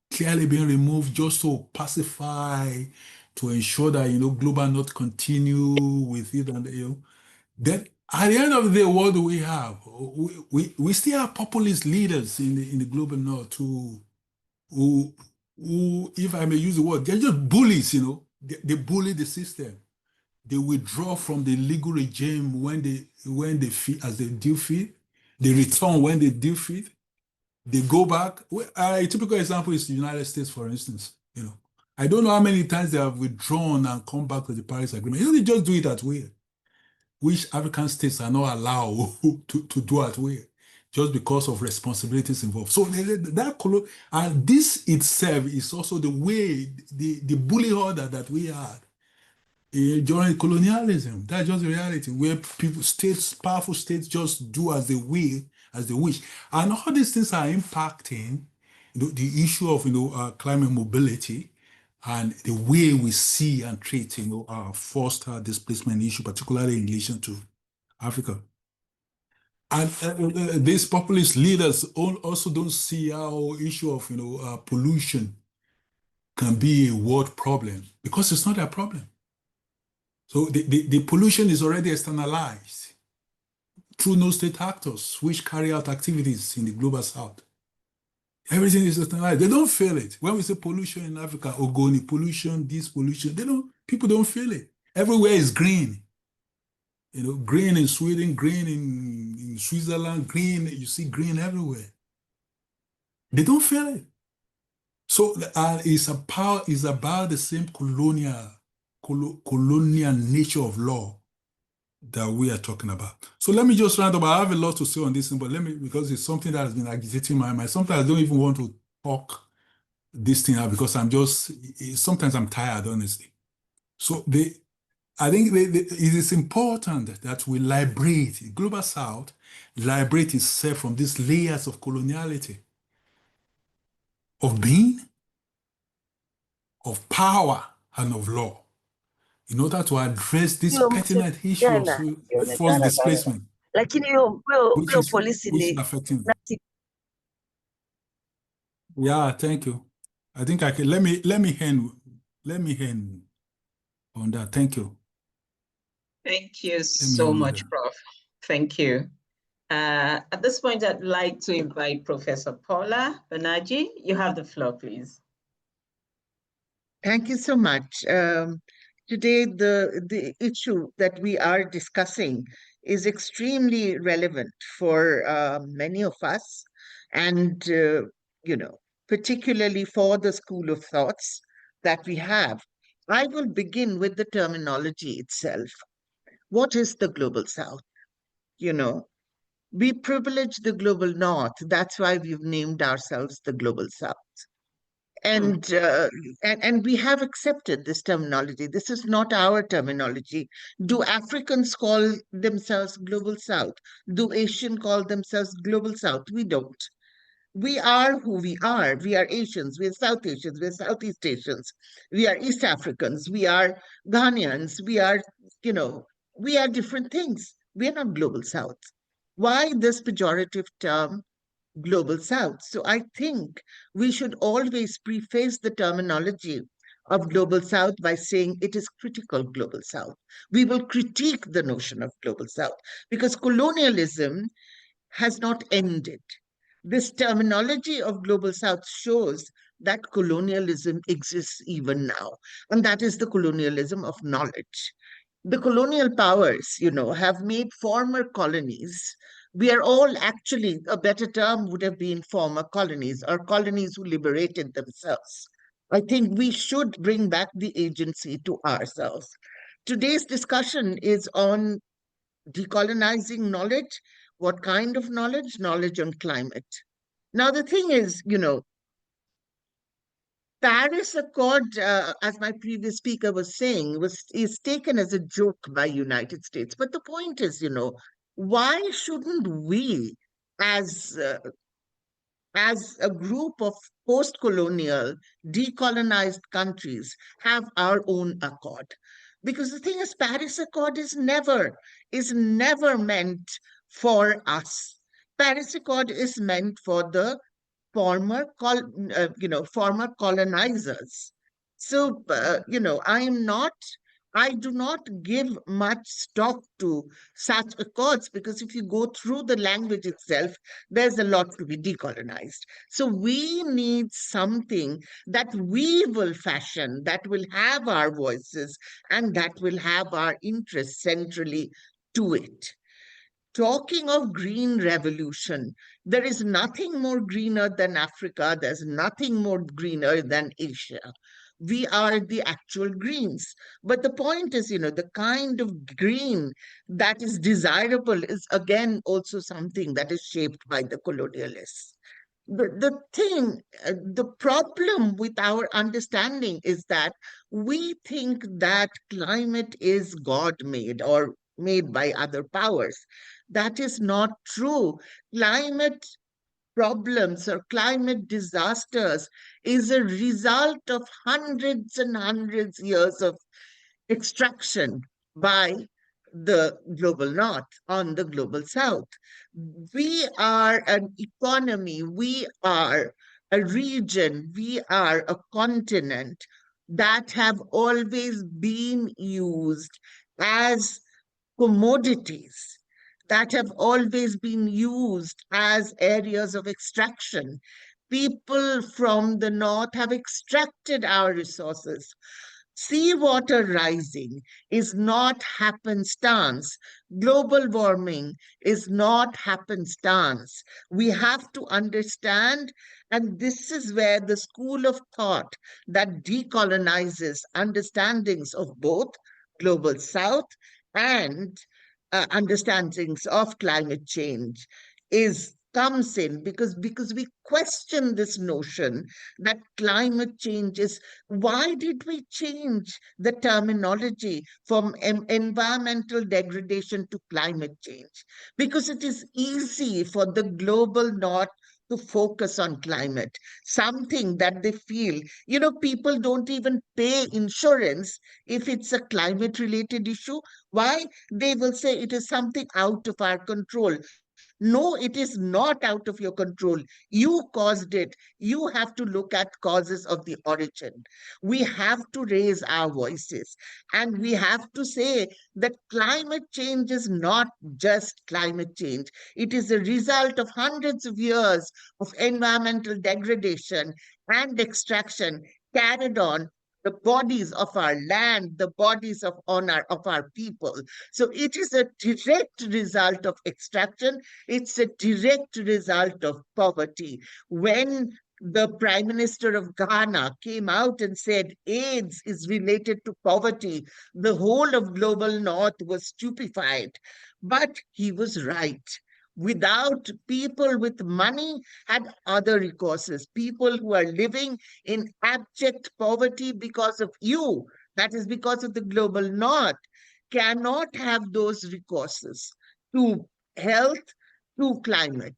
clearly being removed just to pacify, to ensure that global north continue with it, and then at the end of the day, what do we have? We still have populist leaders in the global north who, if I may use the word, they're just bullies. They bully the system. They withdraw from the legal regime when they feel as they do fit. They return when they do fit. They go back. A typical example is the United States, for instance. I don't know how many times they have withdrawn and come back to the Paris Agreement. They just do it that way, which African states are not allowed to do that way, just because of responsibilities involved. So and this itself is also the way, the bully order that we had during colonialism. That's just the reality, where powerful states just do as they will, as they wish. And all these things are impacting the issue of climate mobility and the way we see and treat our forced displacement issue, particularly in relation to Africa. And these populist leaders also don't see how issue of pollution can be a world problem, because it's not a problem. So the pollution is already externalized through no state actors which carry out activities in the global south. Everything is externalized. They don't feel it. When we say pollution in Africa, Ogoni pollution, this pollution, people don't feel it. Everywhere is green. You know, green in Sweden, green in Switzerland, green, you see green everywhere. They don't feel it. So it's about the same colonial nature of law that we are talking about. So let me just round up. I have a lot to say on this, but because it's something that has been agitating my mind. Sometimes I don't even want to talk this thing out because sometimes I'm tired, honestly. So I think it is important that we liberate, Global South, liberate itself from these layers of coloniality, of being, of power, and of law, in order to address this pertinent issue of forced displacement, which is affecting them. Yeah, thank you. I think I can let me end on that. Thank you. Thank you so much, Prof. Thank you. At this point, I'd like to invite Professor Paula Banerjee. You have the floor, please. Thank you so much. Today, the issue that we are discussing is extremely relevant for many of us, and particularly for the school of thoughts that we have. I will begin with the terminology itself. What is the Global South? We privilege the Global North. That's why we've named ourselves the Global South. And we have accepted this terminology. This is not our terminology. Do Africans call themselves Global South? Do Asians call themselves Global South? We don't. We are who we are. We are Asians. We are South Asians. We are Southeast Asians. We are East Africans. We are Ghanaians. We are, we are different things. We are not Global South. Why this pejorative term? Global South. So I think we should always preface the terminology of Global South by saying it is critical Global South. We will critique the notion of Global South because colonialism has not ended. This terminology of Global South shows that colonialism exists even now, and that is the colonialism of knowledge. The colonial powers, have made former colonies. We are all actually, a better term would have been former colonies or colonies who liberated themselves. I think we should bring back the agency to ourselves. Today's discussion is on decolonizing knowledge. What kind of knowledge? Knowledge on climate. Now, the thing is, Paris Accord, as my previous speaker was saying, is taken as a joke by United States. But the point is, why shouldn't we, as a group of post-colonial, decolonized countries, have our own accord? Because the thing is, Paris Accord is never meant for us. Paris Accord is meant for the former colonizers. So, I do not give much stock to such accords because if you go through the language itself, there's a lot to be decolonized. So we need something that we will fashion, that will have our voices and that will have our interests centrally to it. Talking of green revolution, there is nothing more greener than Africa. There's nothing more greener than Asia. We are the actual greens. But the point is, the kind of green that is desirable is again also something that is shaped by the colonialists. The problem with our understanding is that we think that climate is God-made or made by other powers. That is not true. Climate problems or climate disasters is a result of hundreds and hundreds years of extraction by the global north on the global south. We are an economy, we are a region, we are a continent that have always been used as commodities, that have always been used as areas of extraction. people from the north have extracted our resources. Seawater rising is not happenstance. Global warming is not happenstance. We have to understand, and this is where the school of thought that decolonizes understandings of both global south and understandings of climate change comes in, because we question this notion that climate change is, why did we change the terminology from environmental degradation to climate change? Because it is easy for the global north to focus on climate, something that they feel, people don't even pay insurance if it's a climate related issue. Why? They will say it is something out of our control. No, it is not out of your control. You caused it. You have to look at causes of the origin. We have to raise our voices, and we have to say that climate change is not just climate change. It is a result of hundreds of years of environmental degradation and extraction carried on the bodies of our land, the bodies of our people. So it is a direct result of extraction. It's a direct result of poverty. When the Prime Minister of Ghana came out and said AIDS is related to poverty, the whole of global north was stupefied. But he was right. Without people with money had other recourses, people who are living in abject poverty because of you, that is because of the global north, cannot have those recourses to health, to climate.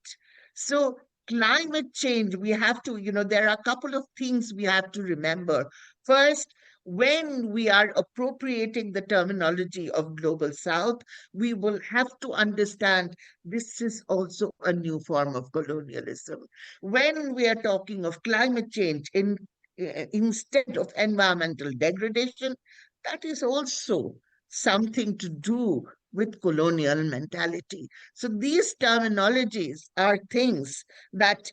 So climate change, we have to, there are a couple of things we have to remember. First, when we are appropriating the terminology of global south, we will have to understand this is also a new form of colonialism. When we are talking of climate change instead of environmental degradation, that is also something to do with colonial mentality. So these terminologies are things that,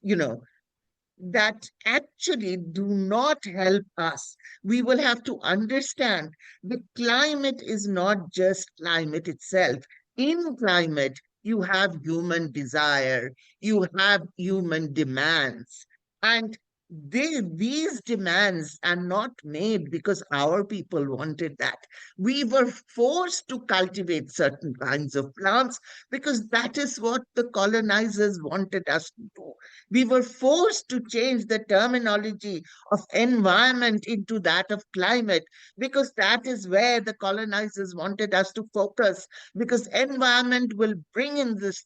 that actually do not help us. We will have to understand the climate is not just climate itself. In climate, you have human desire, you have human demands, and these demands are not made because our people wanted that. We were forced to cultivate certain kinds of plants because that is what the colonizers wanted us to do. We were forced to change the terminology of environment into that of climate because that is where the colonizers wanted us to focus, because environment will bring in this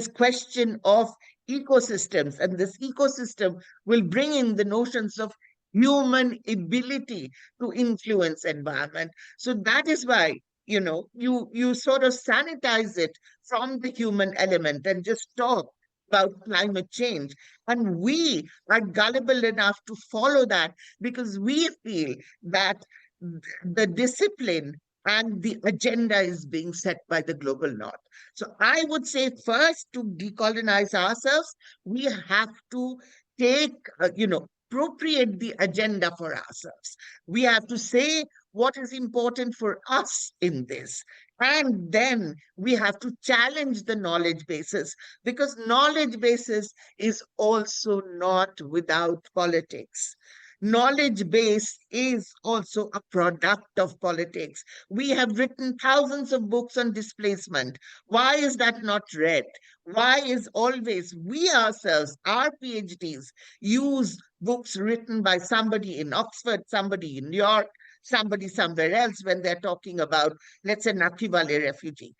question of ecosystems, and this ecosystem will bring in the notions of human ability to influence environment. So that is why, you sort of sanitize it from the human element and just talk about climate change. And we are gullible enough to follow that because we feel that the discipline and the agenda is being set by the global north. So I would say first, to decolonize ourselves, we have to take, appropriate the agenda for ourselves. We have to say what is important for us in this. And then we have to challenge the knowledge bases, because knowledge bases is also not without politics. Knowledge base is also a product of politics. We have written thousands of books on displacement. Why is that not read? Why is always we ourselves, our PhDs, use books written by somebody in Oxford, somebody in New York, somebody somewhere else when they're talking about, let's say, Nakivale refugee?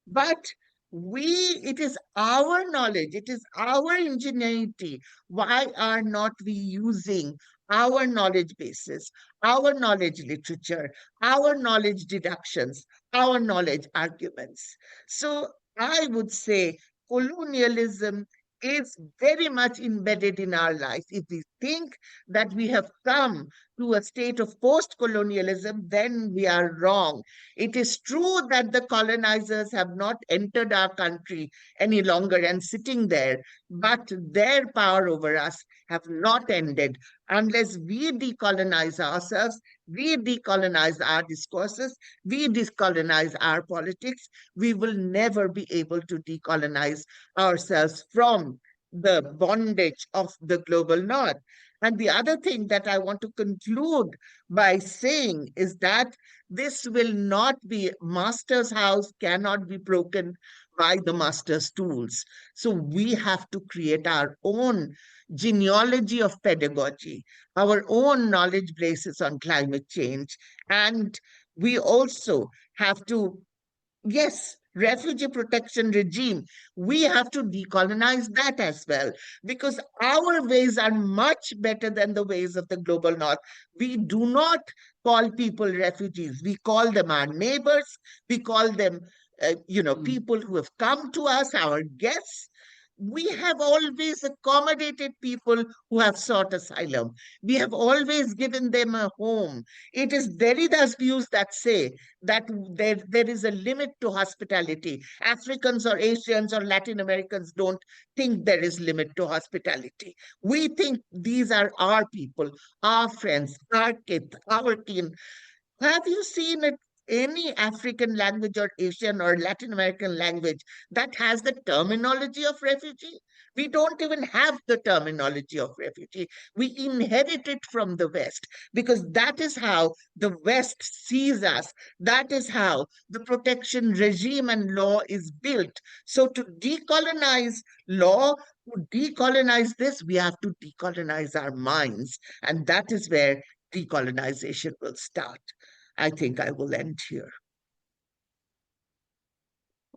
But it is our knowledge, it is our ingenuity. Why are not we using our knowledge bases, our knowledge literature, our knowledge deductions, our knowledge arguments? So I would say colonialism is very much embedded in our life. If we think that we have come to a state of post-colonialism, then we are wrong. It is true that the colonizers have not entered our country any longer and sitting there, but their power over us have not ended. Unless we decolonize ourselves, we decolonize our discourses, we decolonize our politics, we will never be able to decolonize ourselves from the bondage of the global north. And the other thing that I want to conclude by saying is that this will not be, master's house cannot be broken by the master's tools. So we have to create our own genealogy of pedagogy, our own knowledge bases on climate change. And we also have to, yes, refugee protection regime, we have to decolonize that as well, because our ways are much better than the ways of the global north. We do not call people refugees. We call them our neighbors. We call them, people who have come to us, our guests. We have always accommodated people who have sought asylum. We have always given them a home. It is Derrida's views that say that there is a limit to hospitality. Africans or Asians or Latin Americans don't think there is limit to hospitality. We think these are our people, our friends, our kith, our kin. Have you seen any African language or Asian or Latin American language that has the terminology of refugee? We don't even have the terminology of refugee. We inherit it from the West because that is how the West sees us. That is how the protection regime and law is built. So to decolonize law, to decolonize this, we have to decolonize our minds. And that is where decolonization will start. I think I will end here.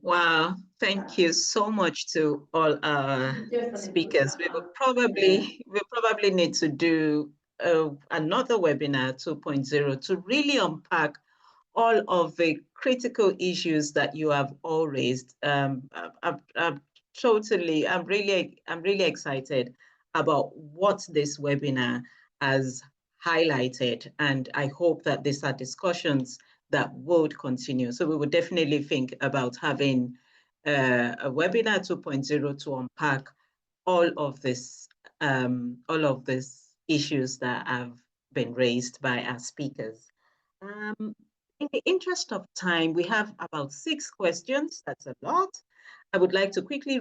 Wow, thank you so much to all our speakers. We will probably need to do another webinar 2.0 to really unpack all of the critical issues that you have all raised. I'm really excited about what this webinar has highlighted, and I hope that these are discussions that would continue. So we would definitely think about having a webinar 2.0 to unpack all of these issues that have been raised by our speakers. In the interest of time, we have about 6 questions. That's a lot. I would like to quickly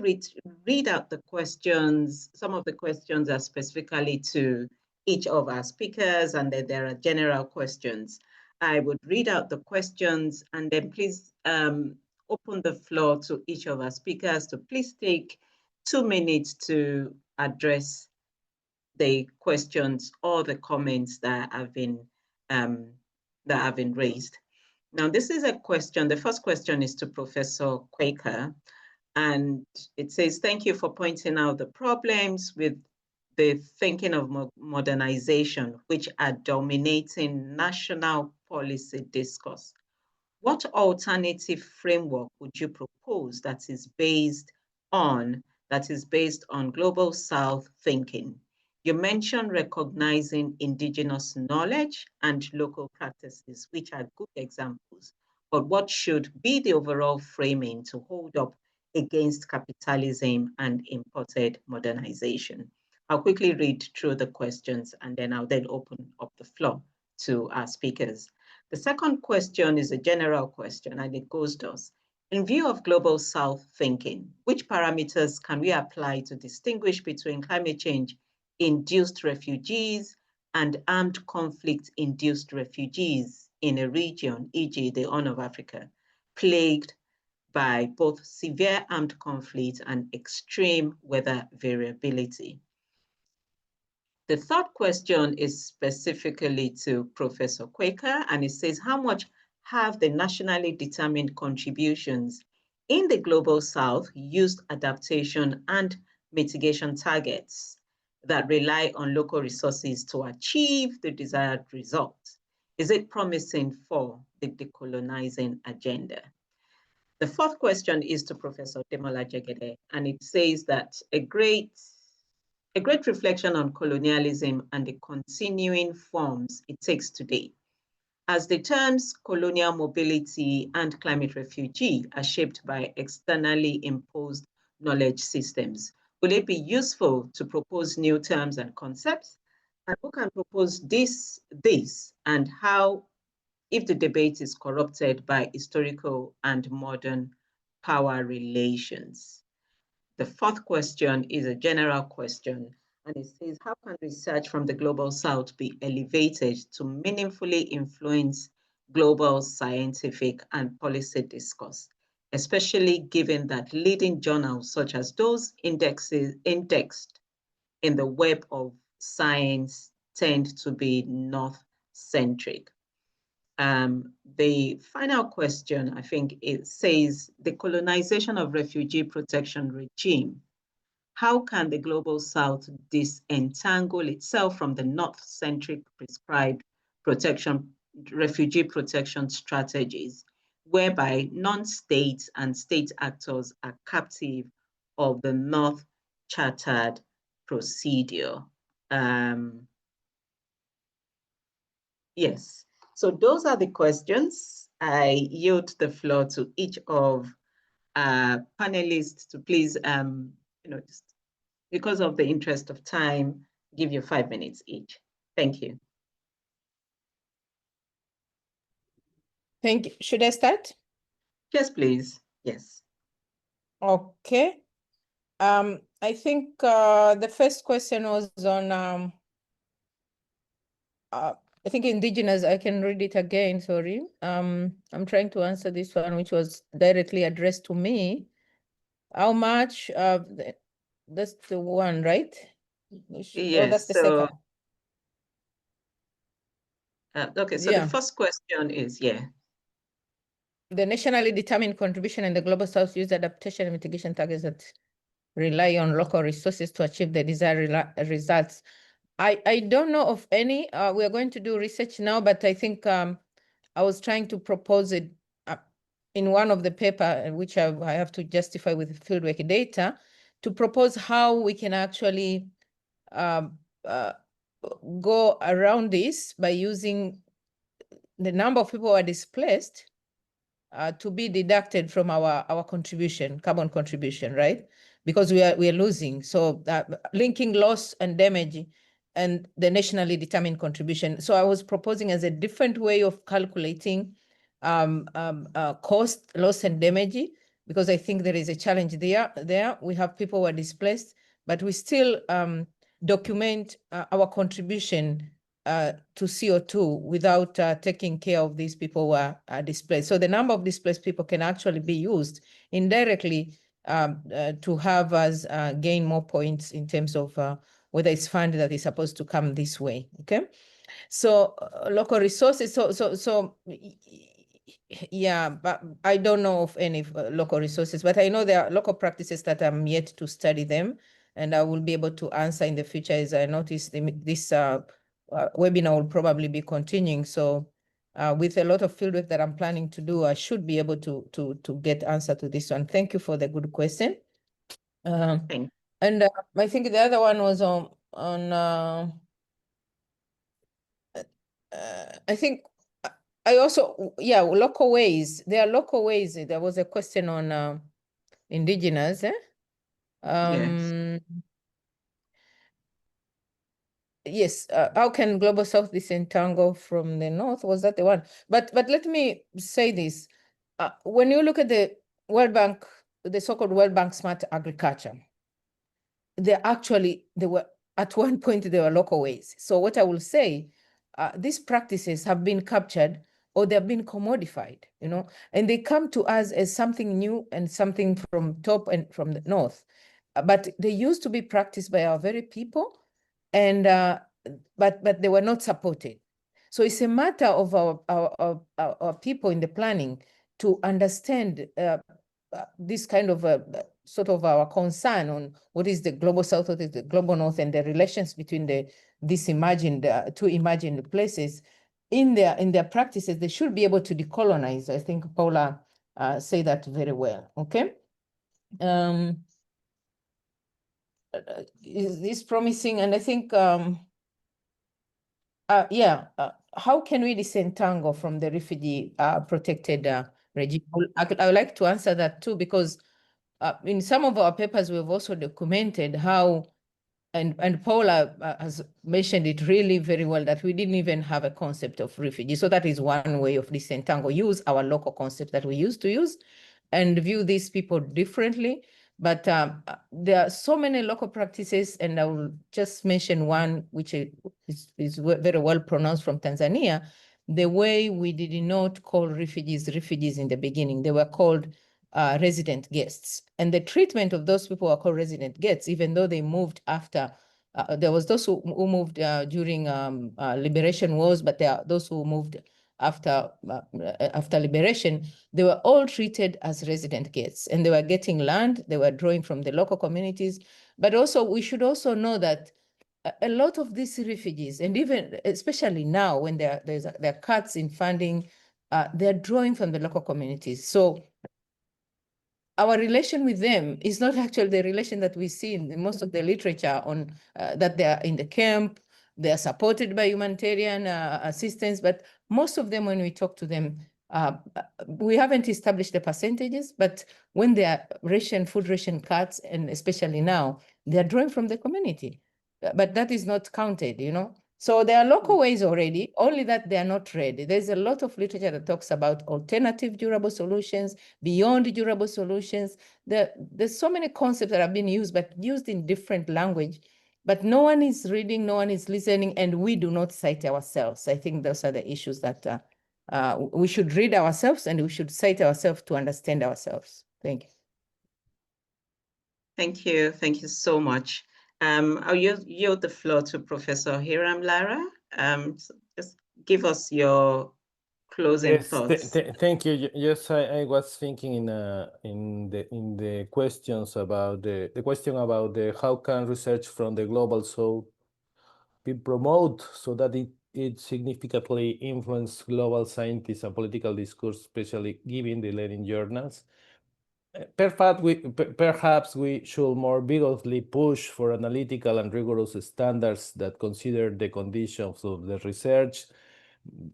read out the questions. Some of the questions are specifically to each of our speakers, and then there are general questions. I would read out the questions, and then please open the floor to each of our speakers to please take 2 minutes to address the questions or the comments that have been raised. Now, this is a question. The first question is to Professor Kweka, and it says, thank you for pointing out the problems with the thinking of modernization, which are dominating national policy discourse. What alternative framework would you propose that is based on global South thinking? You mentioned recognizing indigenous knowledge and local practices, which are good examples, but what should be the overall framing to hold up against capitalism and imported modernization? I'll quickly read through the questions and then I'll open up the floor to our speakers. The second question is a general question, and it goes thus. In view of global South thinking, which parameters can we apply to distinguish between climate change-induced refugees and armed conflict-induced refugees in a region, e.g. the Horn of Africa, plagued by both severe armed conflict and extreme weather variability? The third question is specifically to Professor Kweka, and it says, how much have the nationally determined contributions in the Global South used adaptation and mitigation targets that rely on local resources to achieve the desired result? Is it promising for the decolonizing agenda? The fourth question is to Professor Ademola Jegede, and it says that a great a great reflection on colonialism and the continuing forms it takes today, as the terms colonial mobility and climate refugee are shaped by externally imposed knowledge systems. Will it be useful to propose new terms and concepts? And who can propose this, and how, if the debate is corrupted by historical and modern power relations? The fourth question is a general question, and it says, how can research from the Global South be elevated to meaningfully influence global scientific and policy discourse, especially given that leading journals such as those indexed in the Web of Science tend to be North-centric? The final question, I think it says, the colonization of refugee protection regime. How can the Global South disentangle itself from the North-centric prescribed refugee protection strategies, whereby non-states and state actors are captive of the North-chartered procedure? Yes. So those are the questions. I yield the floor to each of panelists to please, just because of the interest of time, give you 5 minutes each. Thank you. Thank you. Should I start? Yes, please. Yes. Okay. I think the first question was on I think indigenous. I can read it again, sorry. I'm trying to answer this one, which was directly addressed to me. How much that's the one, right? Yes, oh, that's the second. Okay, so the first question is, the nationally determined contribution in the Global South use adaptation and mitigation targets that rely on local resources to achieve the desired results. I don't know of any. We are going to do research now, but I think I was trying to propose it in one of the paper, which I have to justify with fieldwork data, to propose how we can actually go around this by using the number of people who are displaced to be deducted from our contribution, carbon contribution, right? Because we are losing. So linking loss and damage and the nationally determined contribution. So I was proposing as a different way of calculating cost, loss, and damage, because I think there is a challenge there. We have people who are displaced, but we still document our contribution to CO2 without taking care of these people who are displaced. So the number of displaced people can actually be used indirectly to have us gain more points in terms of whether it's fund that is supposed to come this way, okay? So local resources, so yeah, but I don't know of any local resources, but I know there are local practices that I'm yet to study them, and I will be able to answer in the future as I notice this webinar will probably be continuing. So with a lot of fieldwork that I'm planning to do, I should be able to get answer to this one. Thank you for the good question. And I think the other one was on I think I also, local ways. There are local ways. There was a question on indigenous. Yes. Yes, how can Global South disentangle from the North? Was that the one? But let me say this. When you look at the World Bank, the so-called World Bank Smart Agriculture, they were, at one point, they were local ways. So what I will say, these practices have been captured or they've been commodified, and they come to us as something new and something from top and from the North. But they used to be practiced by our very people, and but they were not supported. So it's a matter of our people in the planning to understand this kind of sort of our concern on what is the Global South, what is the Global North, and the relations between these two imagined places. In their practices, they should be able to decolonize. I think Paula said that very well. Okay. is promising, and I think how can we disentangle from the refugee protected regime? I would like to answer that too, because in some of our papers we've also documented how, and Paula has mentioned it really very well, that we didn't even have a concept of refugee. So that is one way of disentangle. Use our local concept that we used to use and view these people differently. But there are so many local practices, and I will just mention one which is very well pronounced from Tanzania. The way we did not call refugees in the beginning, they were called resident guests. And the treatment of those people were called resident guests, even though they moved after. There was those who moved during liberation wars, but there are those who moved after liberation. They were all treated as resident guests, and they were getting land. They were drawing from the local communities. But also, we should also know that a lot of these refugees, and even especially now when there are cuts in funding, they're drawing from the local communities. So our relation with them is not actually the relation that we see in most of the literature on that they are in the camp, they are supported by humanitarian assistance, but most of them, when we talk to them, we haven't established the percentages, but when there are food ration cuts, and especially now, they are drawing from the community, but that is not counted, you know? So there are local ways already, only that they are not ready. There's a lot of literature that talks about alternative durable solutions, beyond durable solutions. There's so many concepts that have been used, but used in different language. But no one is reading, no one is listening, and we do not cite ourselves. I think those are the issues that we should read ourselves, and we should cite ourselves to understand ourselves. Thank you. Thank you. Thank you so much. I'll yield the floor to Professor Hiram. Lara, so just give us your closing thoughts. Thank you. Yes, I was thinking in the questions about the question about how can research from the global south be promoted so that it significantly influence global scientists and political discourse, especially given the leading journals. Perhaps we should more vigorously push for analytical and rigorous standards that consider the conditions of the research.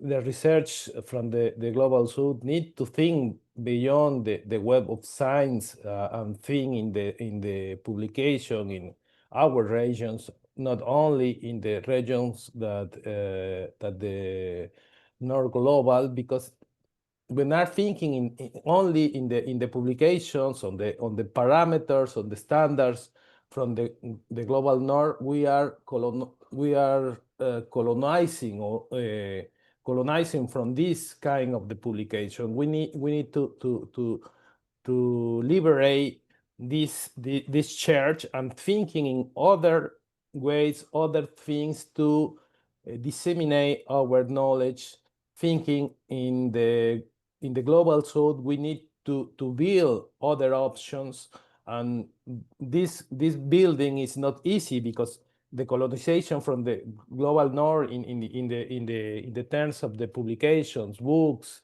The research from the global south need to think beyond the web of science and think in the publication in our regions, not only in the regions that the North global, because when are thinking only in the publications on the parameters, on the standards from the global north, we are colonizing or colonizing from this kind of the publication. We need to liberate this church and thinking in other ways, other things to disseminate our knowledge. Thinking in the global south, we need to build other options, and this building is not easy because the colonization from the global north in the terms of the publications, books,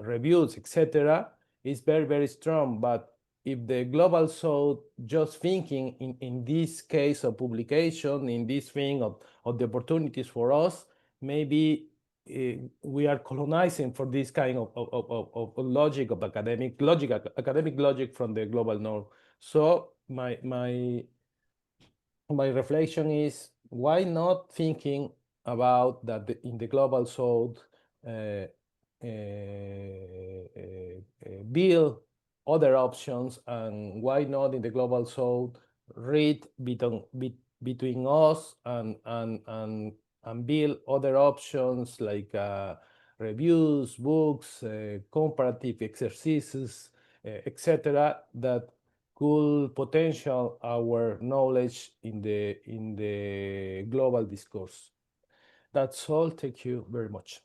reviews, etc., is very, very strong. But if the global south just thinking in this case of publication, in this thing of the opportunities for us, maybe we are colonizing for this kind of logic of academic logic from the global north. So my reflection is, why not thinking about that in the global south build other options, and why not in the global south read between us and build other options like reviews, books, comparative exercises, etc., that could potential our knowledge in the global discourse. That's all. Thank you very much.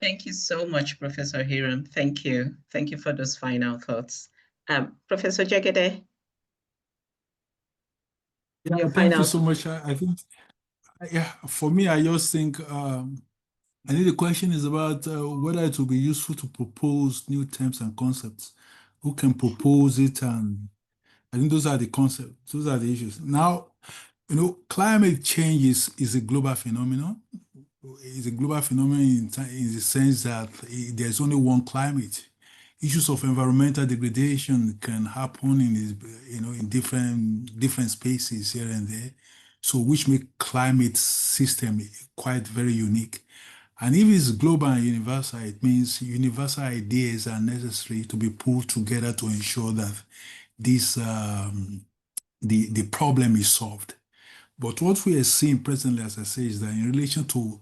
Thank you so much, Professor Hiram. Thank you. Thank you for those final thoughts. Professor Jegede? Yeah, thank you so much. I think, yeah, for me, I just think, I think the question is about whether it will be useful to propose new terms and concepts. Who can propose it and I think those are the concepts, those are the issues. Now, you know, climate change is a global phenomenon. It's a global phenomenon in the sense that there's only one climate. Issues of environmental degradation can happen in different spaces here and there, so which make climate system quite very unique. And if it's global and universal, it means universal ideas are necessary to be pulled together to ensure that this the problem is solved. But what we are seeing presently, as I say, is that in relation to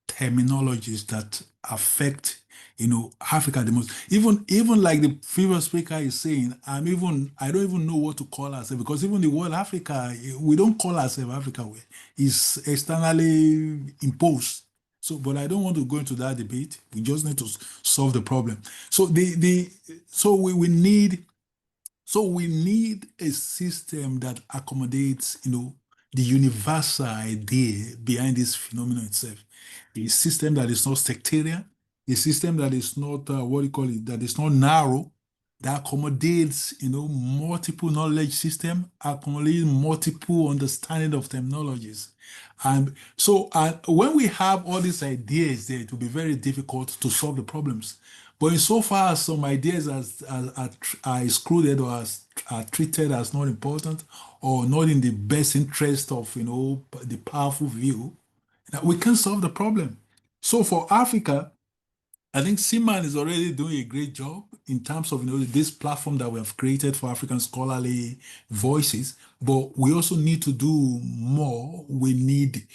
terminologies that affect, you know, Africa the most, even like the previous speaker is saying, I don't even know what to call ourselves, because even the word Africa, we don't call ourselves Africa. It's externally imposed. So, but I don't want to go into that debate. We just need to solve the problem. So we need a system that accommodates, you know, the universal idea behind this phenomenon itself. A system that is not sectarian, a system that is not that is not narrow, that accommodates, you know, multiple knowledge system, accommodating multiple understanding of terminologies. And so when we have all these ideas there, it will be very difficult to solve the problems. But insofar as some ideas are excluded or are treated as not important or not in the best interest of, you know, the powerful view, that we can solve the problem. So for Africa, I think CMARN is already doing a great job in terms of, you know, this platform that we have created for African scholarly voices. But we also need to do more. We need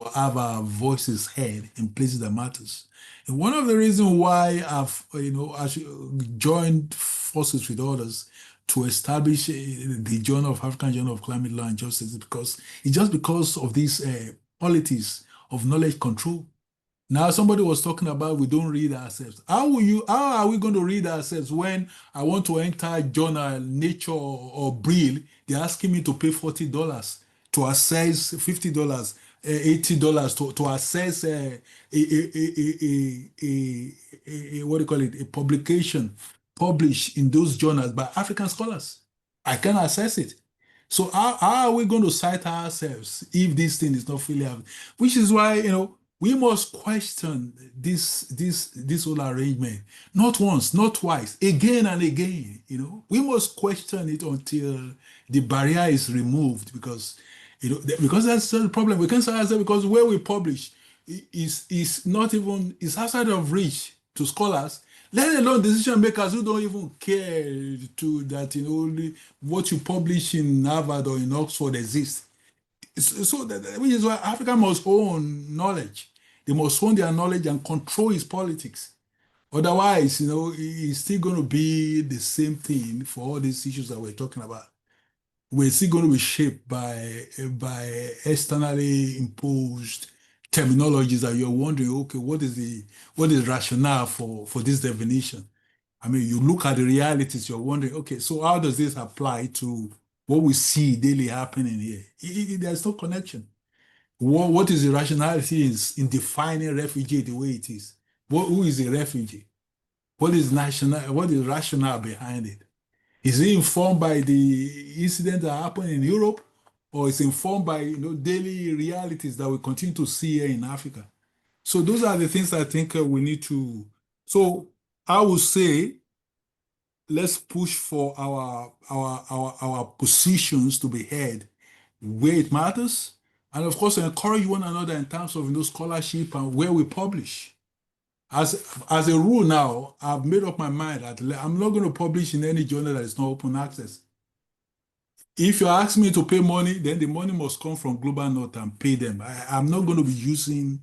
to have our voices heard in places that matters. And one of the reasons why I've, you know, joined forces with others to establish the African Journal of Climate Law and Justice is because of these politics of knowledge control. Now, somebody was talking about we don't read ourselves. How are we going to read ourselves when I want to enter journal, Nature or Brill? They're asking me to pay $40 to access $50, $80 to access a publication published in those journals by African scholars. I can access it. So how are we going to cite ourselves if this thing is not fully available? Which is why, you know, we must question this whole arrangement, not once, not twice, again and again. You know, we must question it until the barrier is removed, because, you know, because that's the problem. We can't say ourselves because where we publish is not even, is outside of reach to scholars, let alone decision makers who don't even care to that, you know, what you publish in Harvard or in Oxford exists. So which is why Africa must own knowledge. They must own their knowledge and control its politics. Otherwise, you know, it's still going to be the same thing for all these issues that we're talking about. We're still going to be shaped by externally imposed terminologies that you're wondering, okay, what is rationale for this definition? I mean, you look at the realities, you're wondering, okay, so how does this apply to what we see daily happening here? There's no connection. What is the rationality in defining refugee the way it is? Who is a refugee? What is rationale behind it? Is it informed by the incident that happened in Europe, or is it informed by, you know, daily realities that we continue to see here in Africa? So those are the things I think we need to. So I would say, let's push for our positions to be heard where it matters, and of course encourage one another in terms of, you know, scholarship and where we publish. As a rule now, I've made up my mind that I'm not going to publish in any journal that is not open access. If you ask me to pay money, then the money must come from Global North and pay them. I'm not going to be using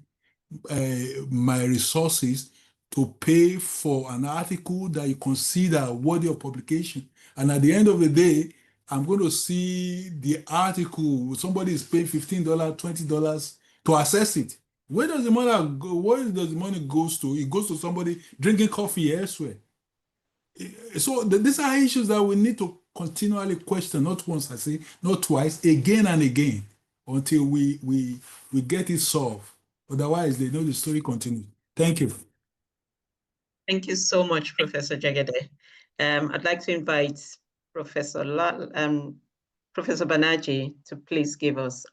my resources to pay for an article that you consider worthy of publication. And at the end of the day, I'm going to see the article, somebody is paying $15, $20 to access it. Where does the money go? Where does the money goes to? It goes to somebody drinking coffee elsewhere. So these are issues that we need to continually question, not once, I say, not twice, again and again, until we get it solved. Otherwise, they know the story continues. Thank you. Thank you so much, Professor Jegede. I'd like to invite Professor Banerjee to please give us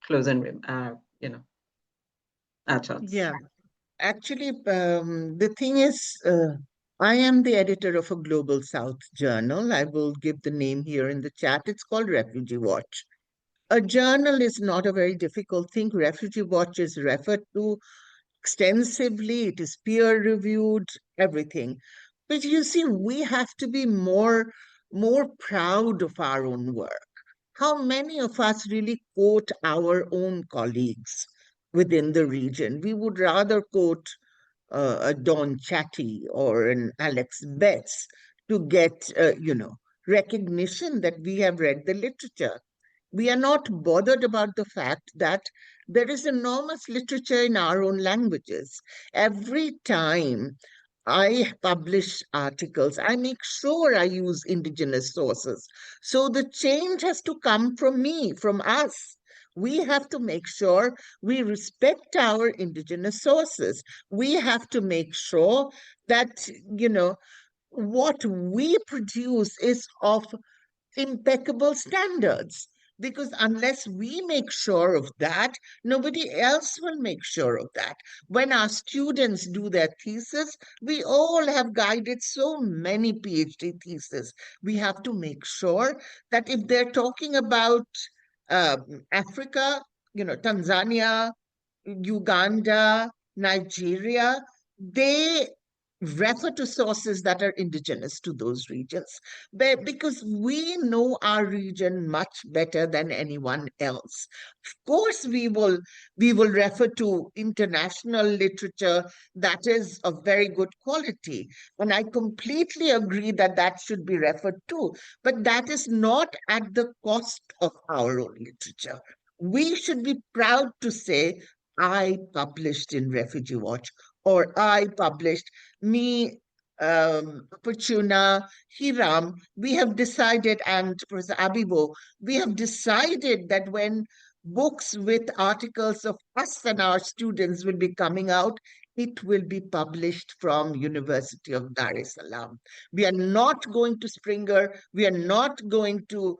closing, our thoughts. Yeah, actually, the thing is, I am the editor of a Global South journal. I will give the name here in the chat. It's called Refugee Watch. A journal is not a very difficult thing. Refugee Watch is referred to extensively, it is peer reviewed, everything. But you see, we have to be more proud of our own work. How many of us really quote our own colleagues within the region? We would rather quote a Don Chatty or an Alex Betts to get, recognition that we have read the literature. We are not bothered about the fact that there is enormous literature in our own languages. Every time I publish articles, I make sure I use indigenous sources. So the change has to come from me, from us. We have to make sure we respect our indigenous sources. We have to make sure that, what we produce is of impeccable standards. Because unless we make sure of that, nobody else will make sure of that. When our students do their thesis, we all have guided so many PhD theses. We have to make sure that if they're talking about Africa, Tanzania, Uganda, Nigeria, they refer to sources that are indigenous to those regions, because we know our region much better than anyone else. Of course, we will refer to international literature that is of very good quality, and I completely agree that that should be referred to, but that is not at the cost of our own literature. We should be proud to say, I published in Refugee Watch, or I published, Opportuna, Hiram, we have decided, and Professor Abibo, we have decided that when books with articles of us and our students will be coming out, it will be published from University of Dar es Salaam. We are not going to Springer. We are not going to,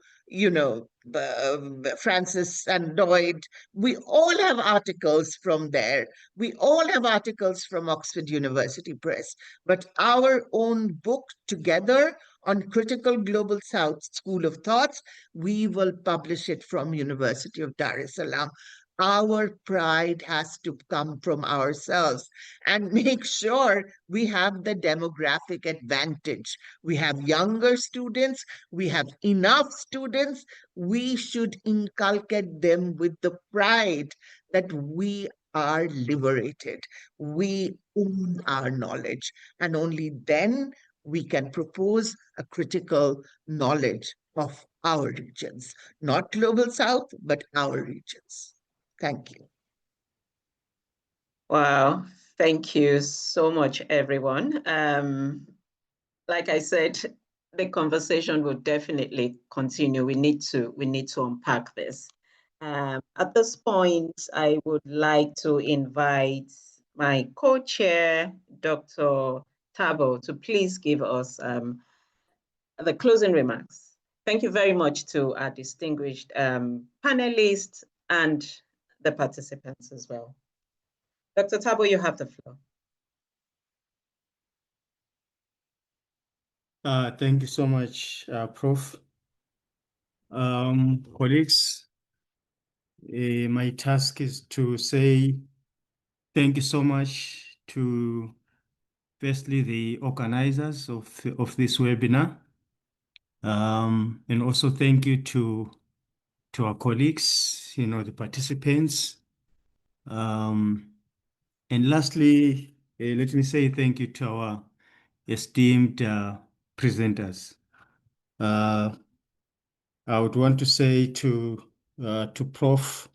Francis and Lloyd. We all have articles from there. We all have articles from Oxford University Press. But our own book together on Critical Global South School of Thoughts, we will publish it from University of Dar es Salaam. Our pride has to come from ourselves and make sure we have the demographic advantage. We have younger students, we have enough students. We should inculcate them with the pride that we are liberated. We own our knowledge, and only then we can propose a critical knowledge of our regions, not Global South, but our regions. Thank you. Wow, thank you so much, everyone. Like I said, the conversation will definitely continue. We need to unpack this. At this point, I would like to invite my co-chair, Dr. Tabo, to please give us the closing remarks. Thank you very much to our distinguished panelists and the participants as well. Dr. Tabo, you have the floor. Thank you so much, Prof. Colleagues, my task is to say thank you so much to firstly the organizers of this webinar, and also thank you to our colleagues, the participants, and lastly, let me say thank you to our esteemed presenters. I would want to say to Prof.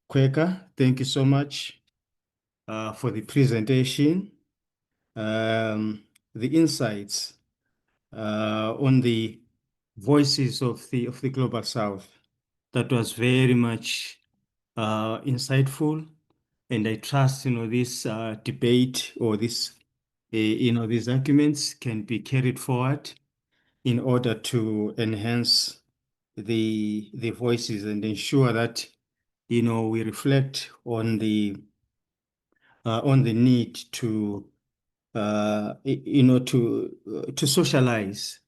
Kweka, thank you so much for the presentation, the insights on the voices of the Global South. That was very much insightful, and I trust this debate or this these arguments can be carried forward in order to enhance the voices and ensure that, we reflect on the need to, to socialize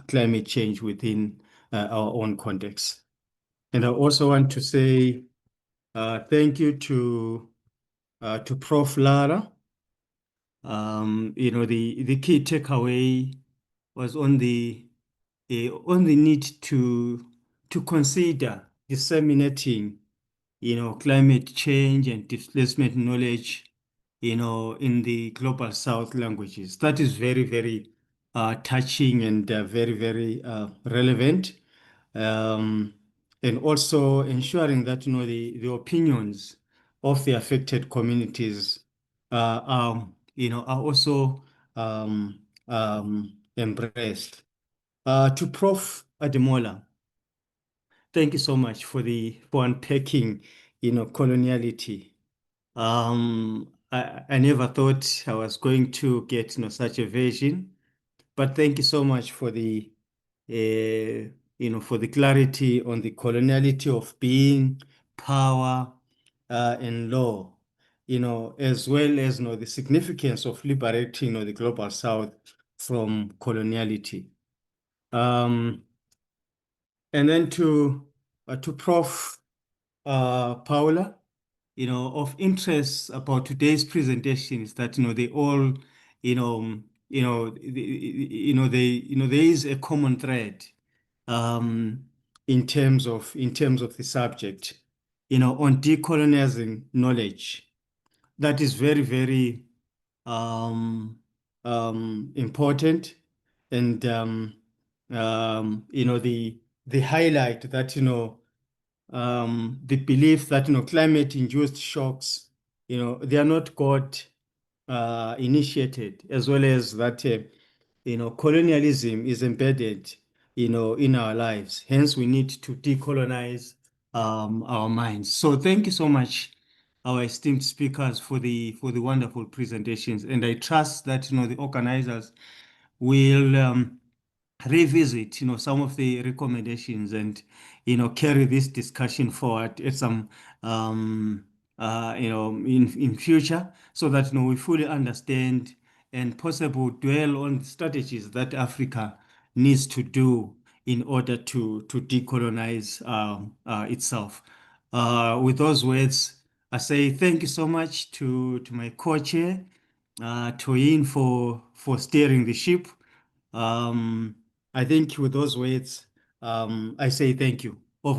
climate change within our own context. And I also want to say thank you to Prof. Lara. The key takeaway was on the need to consider disseminating, climate change and displacement knowledge, in the global South languages. That is very, very touching and very, very relevant. And also ensuring that, the opinions of the affected communities are also embraced. To Prof. Ademola, thank you so much for unpacking, coloniality. I never thought I was going to get, such a vision, but thank you so much for the for the clarity on the coloniality of being, power, and law, as well as, the significance of liberating, the global South from coloniality. And then to Prof. Paula, of interest about today's presentation is that, they all, there is a common thread in terms of the subject, on decolonizing knowledge. That is very, very important. And the highlight that, the belief that, climate-induced shocks, they are not God initiated, as well as that, colonialism is embedded, in our lives. Hence, we need to decolonize our minds. So thank you so much, our esteemed speakers, for the wonderful presentations. And I trust that, the organizers will revisit, some of the recommendations and, carry this discussion forward at some, in future, so that, we fully understand and possibly dwell on strategies that Africa needs to do in order to decolonize itself. With those words, I say thank you so much to my co-chair, Toyin, for steering the ship. I think with those words, I say thank you.